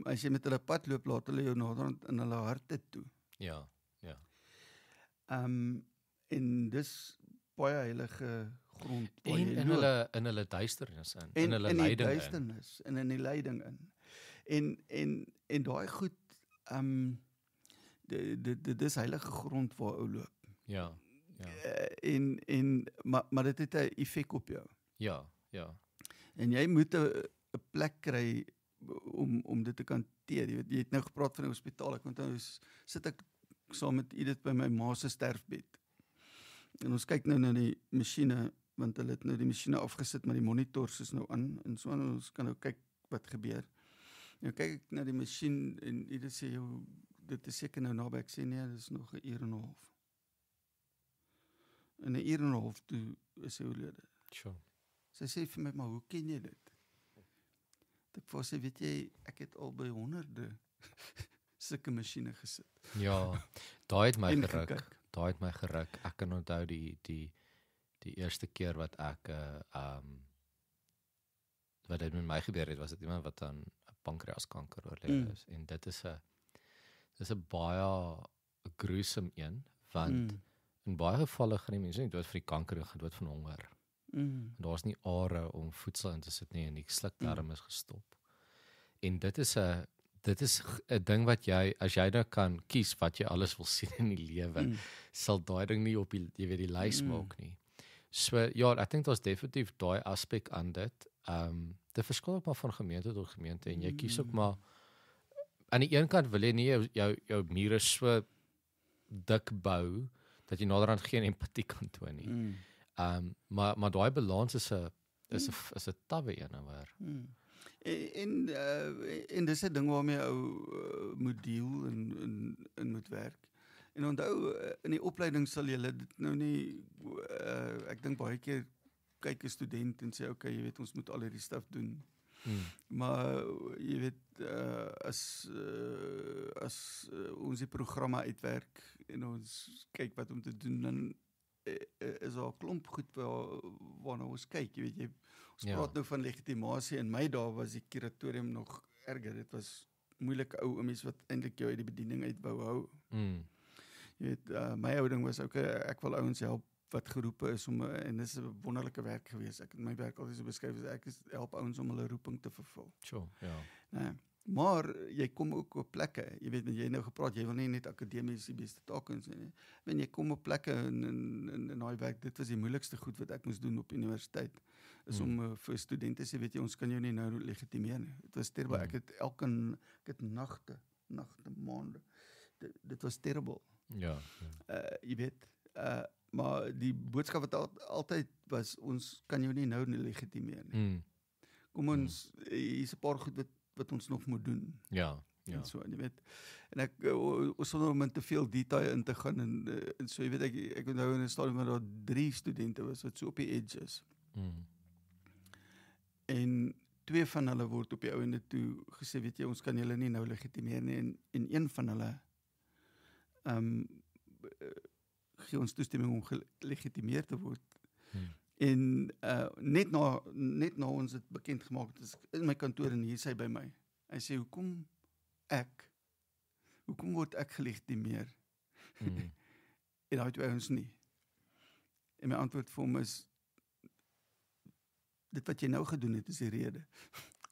[SPEAKER 2] As jy met hulle pad loop, laat hulle jou naderhand in hulle harte toe.
[SPEAKER 1] Ja, ja.
[SPEAKER 2] En dis baie heilige grond.
[SPEAKER 1] En in hulle duisternis in hulle
[SPEAKER 2] in
[SPEAKER 1] lyding
[SPEAKER 2] die duisternis en in die lyding in. En daai goed, dit is heilige grond waar ou loop.
[SPEAKER 1] Ja,
[SPEAKER 2] ja. Maar dit het 'n effek op jou.
[SPEAKER 1] Ja, ja.
[SPEAKER 2] En jy moet 'n plek kry om dit te kan hanteer. Jy het nou gepraat van die hospitaal. Ek onthou, sit ek saam met Edith by my ma se sterfbed. En ons kyk nou na die masjiene, want hulle het nou die masjiene afgesit, maar die monitors is nou aan, en so ons kan nou kyk wat gebeur. Nou kyk ek na die masjien, en Edith sê, dit is seker nou naby, ek sê nee, dit is nog 1 uur en 'n half. En 1 uur en 'n half toe is hy oorlede.
[SPEAKER 1] Sure.
[SPEAKER 2] Sy sê vir my, maar hoe ken jy dit? Ek vir sy, weet jy, ek het al by honderde sulke masjiene gesit.
[SPEAKER 1] Ja, daai het my geruk. Ek kan onthou die eerste keer wat ek wat dit met my gebeur het, was dit iemand wat aan 'n pankreaskanker oorlede is. En dit is 'n baie gruesome een, want in baie gevalle gaan die mense nie dood vir die kanker, hulle gaan dood van honger. Daar's nie are om voedsel in te sit nie, en die slukdarm is gestop. En dit is 'n ding wat as jy nou kan kies wat jy alles wil sien in die lewe, sal daai ding nie op die lys maak nie. So ja, ek dink daar's definitief daai aspek aan dit. Dit verskil ook maar van gemeente tot gemeente, en jy kies ook maar, aan die een kant wil jy nie jou mure so dik bou, dat jy naderhand geen empatie kan toon nie. Maar daai balans is 'n tawwe een hoor.
[SPEAKER 2] En dis 'n ding waarmee ou moet deel en moet werk. En onthou, in die opleiding sal jy dit nou nie, ek dink baie keer kyk 'n student en sê, okay, jy weet, ons moet al hierdie stuff doen. Maar jy weet, as ons die programme uitwerk en ons kyk wat om te doen, dan is daar 'n klomp goed waarna ons kyk. Jy weet, ons praat nou van legitimasie. In my dae was die kuratorium nog erger. Dit was moeilike ou oumies wat eintlik jou uit die bediening uit wou hou. Jy weet, my houding was, okay, ek wil ouens help wat geroepe is om, en dis 'n wonderlike werk gewees. Ek het my werk altyd so beskryf as ek help ouens om hulle roeping te vervul.
[SPEAKER 1] Sure, ja.
[SPEAKER 2] Nee. Maar jy kom ook op plekke, jy weet, jy nou gepraat, jy wil nie net akademies die beste take en so nie. En jy kom op plekke in daai werk, dit was die moeilikste goed wat ek moes doen op universiteit, is om vir studente sê, weet jy, ons kan jou nie nou legitimeer nie. Dit was terrible, ek het nagte, maande, dit was terrible.
[SPEAKER 1] Ja.
[SPEAKER 2] Jy weet, maar die boodskap wat altyd was, ons kan jou nie nou legitimeer nie. Kom ons, hier is 'n paar goed wat ons nog moet doen.
[SPEAKER 1] Ja.
[SPEAKER 2] En so, jy weet. En ek, sonder om in te veel detail in te gaan, en so, jy weet, ek onthou in 'n stadium waar daar 3 studente was, wat so op die edge is. En 2 van hulle word op die ou ende toe gesê, weet jy, ons kan julle nie nou legitimeer nie, en een van hulle, gee ons toestemming om gelegitimeer te word. En net na ons dit bekend gemaak het, is in my kantoor en hier sê hy by my. Hy sê, hoekom word ek gelegitimeer? En daai 2 ouens nie. En my antwoord vir hom is, dit wat jy nou gedoen het, is die rede.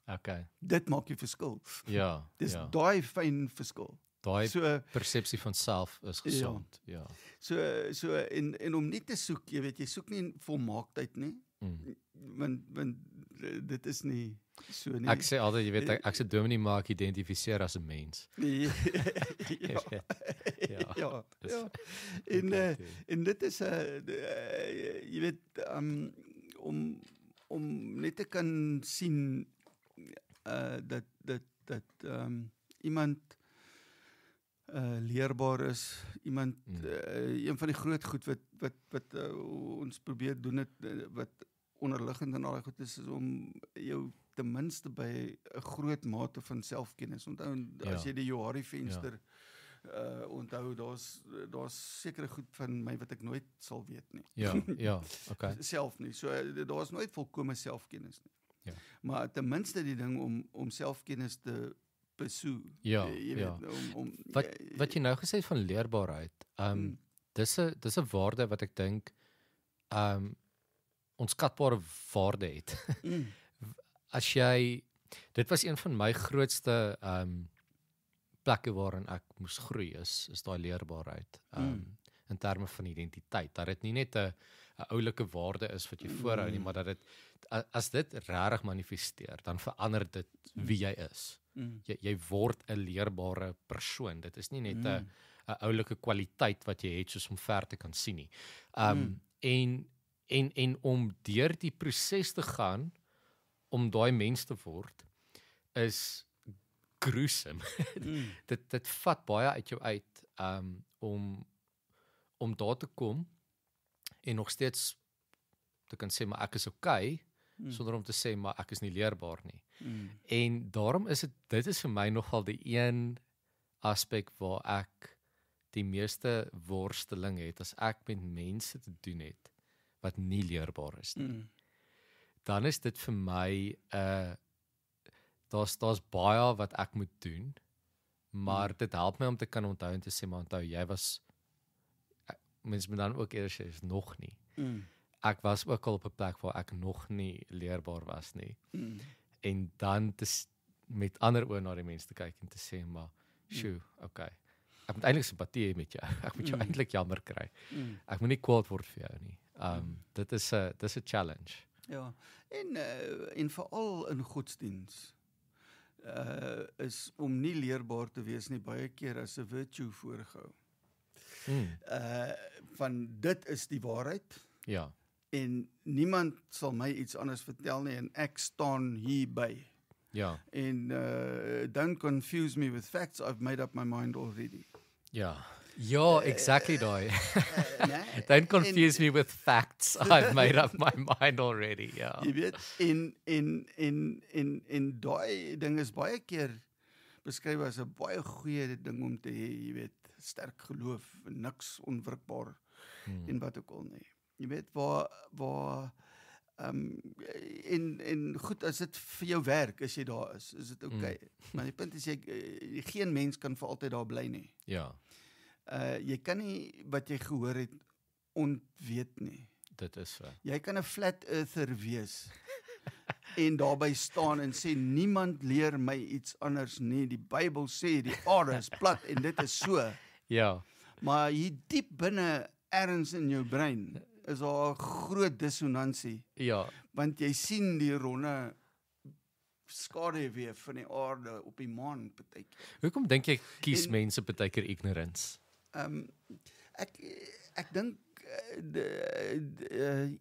[SPEAKER 1] Okay.
[SPEAKER 2] Dit maak die verskil.
[SPEAKER 1] Ja.
[SPEAKER 2] Dis daai fyn verskil.
[SPEAKER 1] Daai persepsie van self is gesond. Ja.
[SPEAKER 2] So en om nie te soek, jy weet, jy soek nie volmaaktheid nie, want dit is nie so nie.
[SPEAKER 1] Ek sê altyd, jy weet, ek se dominee maak identifiseer as 'n mens.
[SPEAKER 2] Ja. En dit is jy weet, om net te kan sien dat iemand leerbaar is, iemand, een van die groot goed wat ons probeer doen het, wat onderliggend en al die goed is om jou ten minste by 'n groot mate van selfkennis. Onthou, as jy die Johari venster onthou, daar's sekere goed van my wat ek nooit sal weet nie.
[SPEAKER 1] Ja, okay.
[SPEAKER 2] Self nie, so daar's nooit volkome selfkennis nie.
[SPEAKER 1] Ja.
[SPEAKER 2] Maar ten minste die ding om selfkennis te pursue.
[SPEAKER 1] Ja,
[SPEAKER 2] jy weet,
[SPEAKER 1] wat jy nou gesê het van leerbaarheid, dis 'n waarde wat ek dink onskatbare waarde het. As jy, dit was een van my grootste plekke waarin ek moes groei, is daai leerbaarheid. In terme van identiteit, dat dit nie net 'n oulike waarde is wat jy voorhou nie, maar dat dit, as dit regtig manifesteer, dan verander dit wie jy is. Jy word 'n leerbare persoon. Dit is nie net 'n oulike kwaliteit wat jy het soos om ver te kan sien nie. En om deur die proses te gaan om daai mens te word is gruesome. Dit vat baie uit jou uit om daar te kom en nog steeds te kan sê maar ek is okay, sonder om te sê maar ek is nie leerbaar nie. En daarom is dit is vir my nogal die een aspek waar ek die meeste worsteling het as ek met mense te doen het wat nie leerbaar is nie. Dan is dit vir my daar's baie wat ek moet doen, maar dit help my om te kan onthou en te sê maar onthou, jy was, mens moet dan ook eers sê, is nog nie. Ek was ook al op 'n plek waar ek nog nie leerbaar was nie. En dan met ander oë na die mense te kyk en te sê maar, okay. Ek moet eintlik simpatie hê met jou. Ek moet jou eintlik jammer kry. Ek moet nie kwaad word vir jou nie. Dit is 'n challenge.
[SPEAKER 2] Ja. En veral in godsdiens is om nie leerbaar te wees nie baie keer as 'n virtue voorgehou. Van dit is die waarheid.
[SPEAKER 1] Ja.
[SPEAKER 2] En niemand sal my iets anders vertel nie en ek staan hierby.
[SPEAKER 1] Ja.
[SPEAKER 2] En don't confuse me with facts, I've made up my mind already.
[SPEAKER 1] Ja. Ja, exactly daai. Don't confuse me with facts. I've made up my mind already. Ja.
[SPEAKER 2] Jy weet, en daai ding is baie keer beskryf as 'n baie goeie ding om te hê, jy weet, sterk geloof, niks onwrikbaar en wat ook al nie. Jy weet waar en goed, as dit vir jou werk, as jy daar is dit okay. Maar die punt is geen mens kan vir altyd daar bly nie.
[SPEAKER 1] Ja.
[SPEAKER 2] Jy kan nie wat jy gehoor het ontweet nie.
[SPEAKER 1] Dit is so.
[SPEAKER 2] Jy kan 'n flat earther wees. en daarby staan en sê niemand leer my iets anders nie. Die Bybel sê die aarde is plat en dit is so.
[SPEAKER 1] Ja.
[SPEAKER 2] Maar hier diep binne ergens in jou brein is daar 'n groot dissonansie,
[SPEAKER 1] Ja.
[SPEAKER 2] want jy sien die ronde skaduwee van die aarde op die maan partykeer.
[SPEAKER 1] Hoekom dink jy kies
[SPEAKER 2] En-
[SPEAKER 1] mense partykeer ignorance?
[SPEAKER 2] Ek dink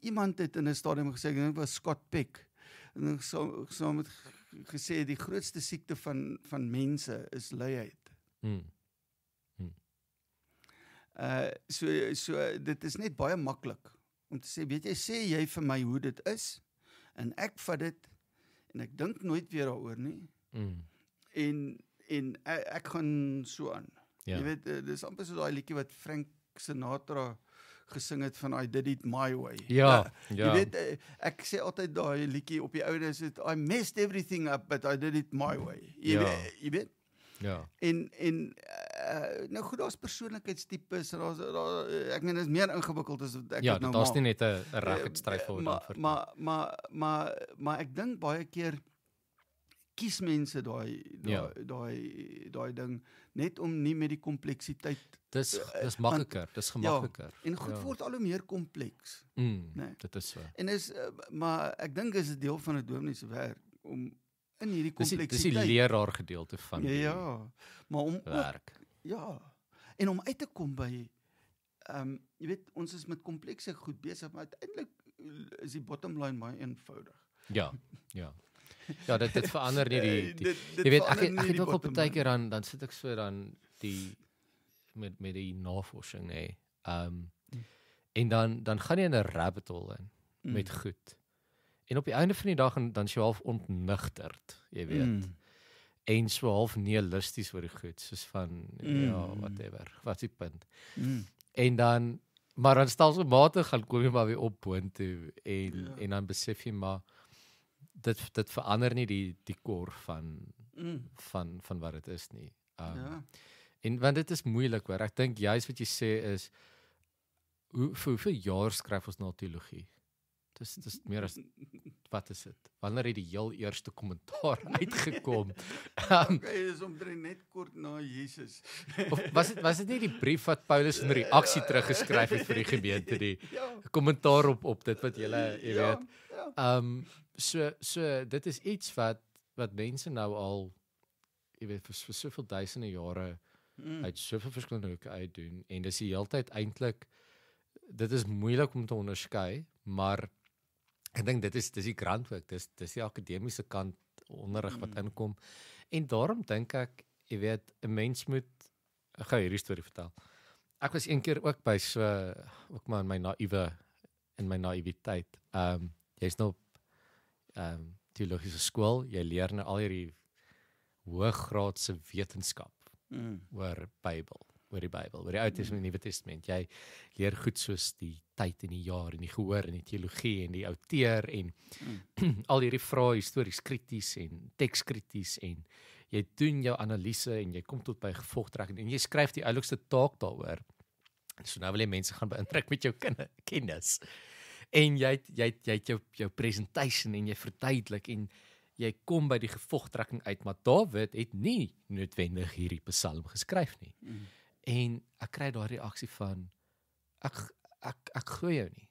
[SPEAKER 2] iemand het in 'n stadium gesê, ek dink dit was Scott Peck, en hy saam met gesê die grootste siekte van mense is luiheid. So dit is net baie maklik om te sê, weet jy, sê jy vir my hoe dit is en ek vat dit en ek dink nooit weer daaroor nie. En ek gaan so aan.
[SPEAKER 1] Ja.
[SPEAKER 2] Jy weet, dis amper so daai liedjie wat Frank Sinatra gesing het van I Did It My Way.
[SPEAKER 1] Ja,
[SPEAKER 2] Jy
[SPEAKER 1] ja.
[SPEAKER 2] weet, ek sê altyd daai liedjie op die oude is dit I messed everything up but I did it my way. Jy weet.
[SPEAKER 1] Ja.
[SPEAKER 2] En nou goed, daar's persoonlikheidstipes en ek meen dit is meer ingewikkeld as wat ek
[SPEAKER 1] Ja,
[SPEAKER 2] dit nou
[SPEAKER 1] daar's
[SPEAKER 2] maak.
[SPEAKER 1] nie net 'n regte straightforward antwoord.
[SPEAKER 2] Maar ek dink baie keer kies mense
[SPEAKER 1] Ja.
[SPEAKER 2] daai ding net om nie met die kompleksiteit
[SPEAKER 1] Dis makliker, dis gemakliker.
[SPEAKER 2] en goed word al hoe meer kompleks. Nee.
[SPEAKER 1] Dit is so.
[SPEAKER 2] En maar ek dink is 'n deel van 'n dominee se werk om in hierdie
[SPEAKER 1] Dis die
[SPEAKER 2] kompleksiteit.
[SPEAKER 1] leraar gedeelte van die
[SPEAKER 2] Ja, maar om ook,
[SPEAKER 1] werk.
[SPEAKER 2] en om uit te kom by jy weet, ons is met komplekse goed besig, maar uiteindelik is die bottom line baie eenvoudig.
[SPEAKER 1] Ja. Ja, dit verander nie die
[SPEAKER 2] Dit
[SPEAKER 1] jy weet,
[SPEAKER 2] verander
[SPEAKER 1] ek
[SPEAKER 2] nie
[SPEAKER 1] het
[SPEAKER 2] die
[SPEAKER 1] ook op
[SPEAKER 2] bottom
[SPEAKER 1] partykeer dan sit ek so dan die met die navorsing nê. En dan gaan jy in 'n rabbit hole in met goed. En op die einde van die dag dan is jy half ontnigterd, jy weet. En so half nihilisties oor die goed, soos van whatever, wat is die punt. En dan maar dan stelselmatig gaan kom jy maar weer op boontoe en dan besef jy maar dit verander nie die kor van wat dit is nie. En want dit is moeilik hoor. Ek dink juist wat jy sê is hoeveel jaar skryf ons na teologie? Dis meer as wat is dit? Wanneer het die heel eerste kommentaar uitgekom?
[SPEAKER 2] Is omtrent net kort na Jesus.
[SPEAKER 1] Of was dit nie die brief wat Paulus in reaksie teruggeskryf het vir die gemeente, die kommentaar op dit wat jy weet. So dit is iets wat mense nou al jy weet vir soveel duisende jare uit soveel verskillende hoeke uitdoen en dis die heeltyd eintlik dit is moeilik om te onderskei, maar ek dink dis die grondwerk, dis die akademiese kant onderrig wat inkom. En daarom dink ek, jy weet, 'n mens moet ek gaan hierdie storie vertel. Ek was een keer ook by so ook maar in my naïwiteit. Jy's nou op teologiese skool, jy leer nou al hierdie hoëgraadse wetenskap oor die Bybel, oor die Ou Testament en die Nuwe Testament. Jy leer goed soos die tyd en die jaar en die gehoor en die teologie en die outeer en al hierdie vrae histories krities en tekskrities en jy doen jou analise en jy kom tot by gevolgtrekking en jy skryf die oulikste taak daaroor. So nou wil jy mense gaan beïndruk met jou kennis. En jy het jou presentation en jy verduidelik en jy kom by die gevolgtrekking uit, maar Dawid het nie noodwendig hierdie Psalm geskryf nie. En ek kry daai reaksie van ek glo jou nie.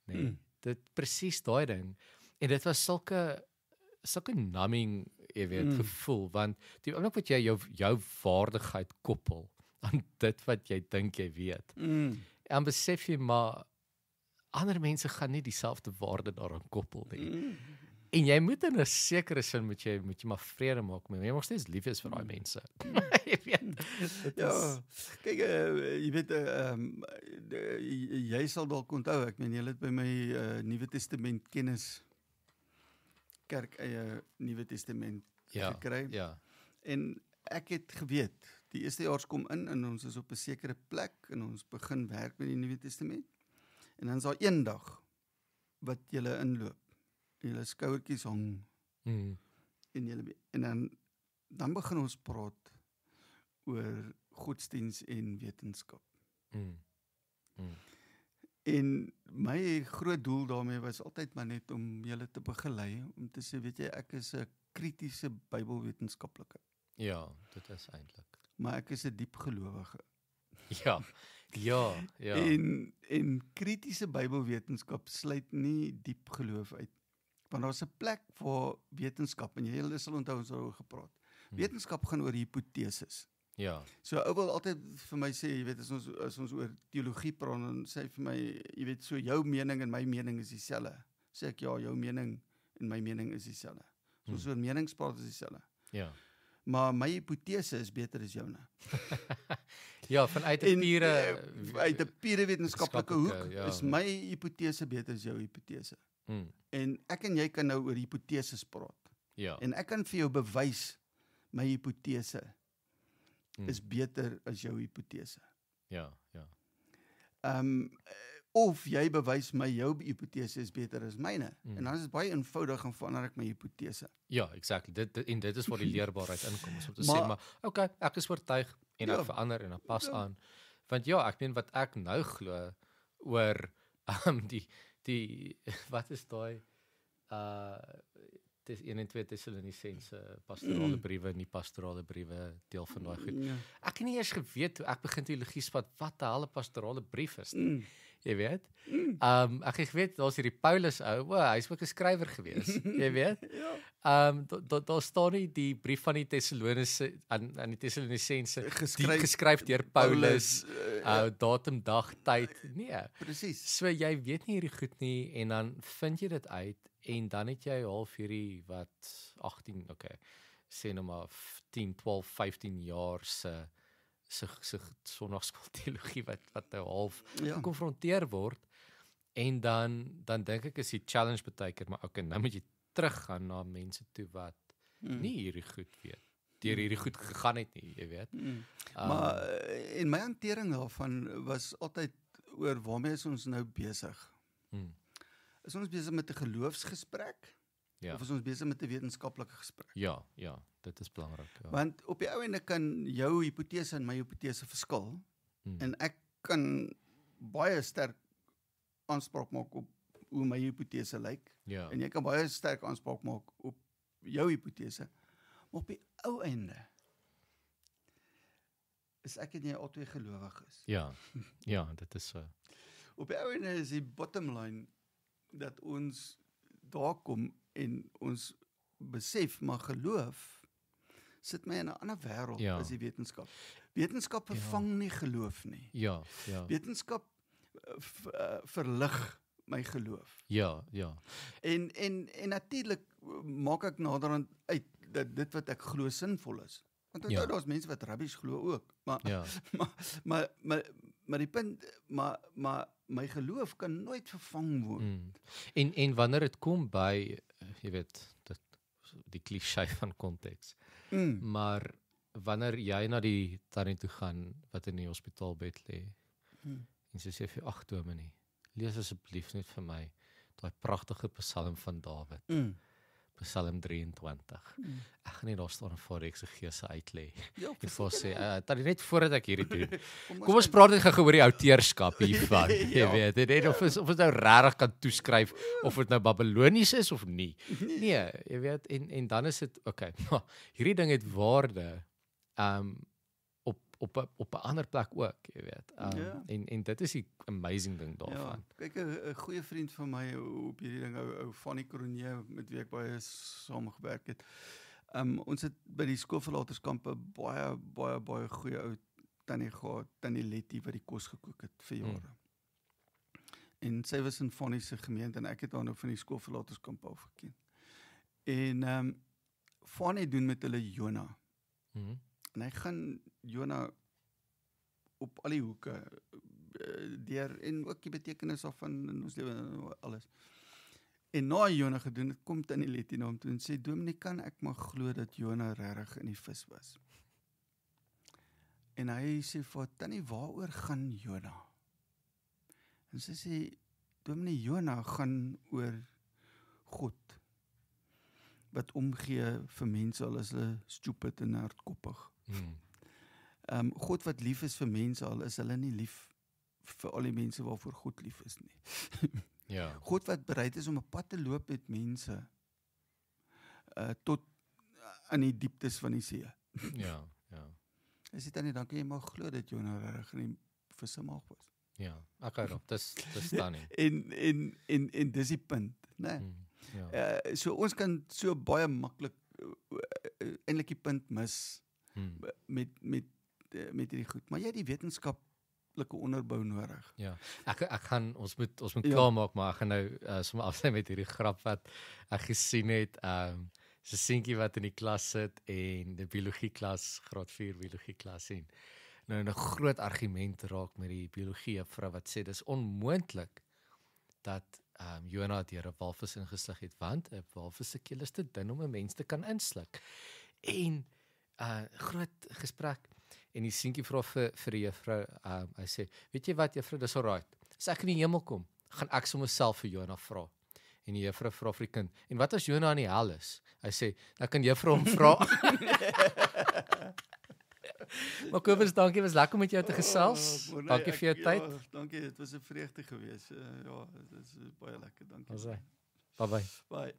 [SPEAKER 1] Nee, dit presies daai ding. En dit was sulke numbing, jy weet, gevoel, want die oomblik wat jy jou vaardigheid koppel aan dit wat jy dink jy weet. En besef jy maar ander mense gaan nie dieselfde waarde daaraan koppel nie. En jy moet in 'n sekere sin moet jy maar vrede maak met. Jy moet steeds lief wees vir daai mense. Jy weet.
[SPEAKER 2] Kyk, jy weet jy sal dalk onthou, ek meen jy het by my Nuwe Testament kennis kerk eie Nuwe Testament gekry.
[SPEAKER 1] Ja.
[SPEAKER 2] En ek het geweet, die eerste jaars kom in en ons is op 'n sekere plek en ons begin werk met die Nuwe Testament. En dan is daar een dag wat julle inloop. Julle skouertjies hang en dan begin ons praat oor godsdiens en wetenskap. En my groot doel daarmee was altyd maar net om julle te begelei, om te sê, weet jy, ek is 'n kritiese Bybelwetenskaplike,
[SPEAKER 1] Ja, dit is eintlik.
[SPEAKER 2] maar ek is 'n diep gelowige.
[SPEAKER 1] Ja. Ja.
[SPEAKER 2] En kritiese Bybelwetenskap sluit nie diep geloof uit. Want daar's 'n plek waar wetenskap, en jy sal onthou ons het daaroor gepraat. Wetenskap gaan oor hipoteses.
[SPEAKER 1] Ja.
[SPEAKER 2] So ou wil altyd vir my sê, jy weet, as ons oor teologie praat, dan sê hy vir my, jy weet, so jou mening en my mening is dieselfde. Sê ek, ja, jou mening en my mening is dieselfde. So ons oor menings praat is dieselfde.
[SPEAKER 1] Ja.
[SPEAKER 2] Maar my hipotese is beter as joune.
[SPEAKER 1] Ja, vanuit 'n
[SPEAKER 2] uit 'n pure wetenskaplike hoek
[SPEAKER 1] ja.
[SPEAKER 2] is my hipotese beter as jou hipotese.
[SPEAKER 1] Hmm.
[SPEAKER 2] En ek en jy kan nou oor hipoteses praat.
[SPEAKER 1] Ja.
[SPEAKER 2] En ek kan vir jou bewys my hipotese is beter as jou hipotese.
[SPEAKER 1] Ja.
[SPEAKER 2] Of jy bewys my jou hipotese is beter as myne. En dan is dit baie eenvoudig en verander ek my hipotese.
[SPEAKER 1] Ja, exactly. Dit is waar die leerbaarheid inkom. Om te sê, maar okay, ek is oortuig en ek verander en ek pas aan. Want ja, ek meen wat ek nou glo oor die wat is daai dis 1 en 2 Tessalonisense pastorale briewe en nie pastorale briewe deel van daai goed.
[SPEAKER 2] Ja.
[SPEAKER 1] Ek het nie eers geweet toe ek begin teologie spat wat 'n hele pastorale brief is nie. Jy weet? Ek het geweet daar's hierdie Paulus ou, hy's ook 'n skrywer gewees, jy weet? Daar staan nie die brief van die Tessalonisense aan die Tessalonisense geskryf deur Paulus, datum, dag, tyd. Nee.
[SPEAKER 2] Presies.
[SPEAKER 1] So jy weet nie hierdie goed nie en dan vind jy dit uit en dan het jy half hierdie wat 18, okay, sê nou maar 10, 12, 15 jaar se sonnaarskool teologie wat nou half gekonfronteer word en dan dink ek is die challenge baie keer, maar okay, nou moet jy teruggaan na mense toe wat nie hierdie goed weet, deur hierdie goed gegaan het nie, jy weet.
[SPEAKER 2] Maar en my hantering daarvan was altyd oor waarmee is ons nou besig? Is ons besig met 'n geloofsgesprek?
[SPEAKER 1] Ja.
[SPEAKER 2] Of is ons besig met 'n wetenskaplike gesprek?
[SPEAKER 1] Ja, dit is belangrik. Ja.
[SPEAKER 2] Want op die ou ende kan jou hipotese en my hipotese verskil en ek kan baie sterk aanspraak maak op hoe my hipotese lyk en jy kan baie sterk aanspraak maak op jou hipotese. Maar op die ou einde is ek en jy albei gelowiges.
[SPEAKER 1] Ja, dit is so.
[SPEAKER 2] Op die ou einde is die bottom line dat ons daar kom en ons besef, maar geloof sit my in 'n ander wêreld as die wetenskap. Wetenskap vervang nie geloof nie.
[SPEAKER 1] Ja.
[SPEAKER 2] Wetenskap verlig my geloof.
[SPEAKER 1] Ja.
[SPEAKER 2] En natuurlik maak ek naderhand uit dat dit wat ek glo sinvol is. Want onthou daar's mense wat rubbish glo ook. Maar die punt, maar my geloof kan nooit vervang word.
[SPEAKER 1] En wanneer dit kom by, jy weet, die kliseë van konteks. Maar wanneer jy na die tannie toe gaan wat in die hospitaalbed lê en sy sê vir ag dominee, lees asseblief net vir my daai pragtige Psalm van Dawid. Psalm 23. Ek gaan nie daar staan en vir eksegese uitlê. En vir sê, tannie, net voordat ek hierdie doen. Kom ons praat net gou oor die outeurskap hiervan. Jy weet, net of ons nou regtig kan toeskryf of dit nou Babilonies is of nie. Nee, jy weet, en dan is dit okay, maar hierdie ding het waarde op 'n ander plek ook, jy weet. En dit is die amazing ding daarvan.
[SPEAKER 2] Ja, kyk, 'n goeie vriend van my op hierdie ding, ou Fanny Cronje, met wie ek baie saamgewerk het. Ons het by die skoolverlaterskampe baie goeie ou tannie gehad, tannie Letty wat die kos gekook het vir jare. En sy was in Fanny se gemeente en ek het haar nou van die skoolverlaterskamp af geken. En Fanny doen met hulle Jona. En hy gaan Jona op al die hoeke deur en ook die betekenis daarvan in ons lewe en alles. En na Jona gedoen het, kom tannie Letty na hom toe en sê, dominee, kan ek maar glo dat Jona regtig in die vis was? En hy sê vir tannie, waaroor gaan Jona? En sy sê, dominee, Jona gaan oor God wat omgee vir mense al is hulle stupid en hardkoppig. God wat lief is vir mense al is hulle nie lief vir al die mense waarvoor God lief is nie.
[SPEAKER 1] Ja.
[SPEAKER 2] God wat bereid is om 'n pad te loop met mense tot aan die dieptes van die see.
[SPEAKER 1] Ja.
[SPEAKER 2] Is dit dan nie, dan kan jy maar glo dat Jonah regtig in die visse maag was.
[SPEAKER 1] Ja. Okay, dis dan nie.
[SPEAKER 2] En dis die punt, né?
[SPEAKER 1] Ja.
[SPEAKER 2] So ons kan so baie maklik eintlik die punt mis met hierdie goed, maar jy het die wetenskaplike onderbou nodig.
[SPEAKER 1] Ja. Ons moet klaarmaak, maar ek gaan nou sommer afsluit met hierdie grap wat ek gesien het. So 'n seentjie wat in die klas sit en die biologieklas, graad 4 biologieklas en nou 'n groot argument raak met die biologie juffrou wat sê dis onmoontlik dat Jonah deur 'n walvis ingesluk het, want 'n walvis se keel is te dun om 'n mens te kan insluk. En groot gesprek en die seentjie vra vir die juffrou, hy sê, weet jy wat juffrou, dis alright. As ek in die hemel kom, gaan ek sommer self vir Jonah vra. En die juffrou vra vir die kind, en wat as Jonah in die hel is? Hy sê, dan kan juffrou hom vra. Maar Kobus, dankie, was lekker met jou te gesels. Dankie vir jou tyd.
[SPEAKER 2] Dankie, dit was 'n vreugde geweest. Ja, dit is baie lekker, dankie.
[SPEAKER 1] Bye bye.
[SPEAKER 2] Bye.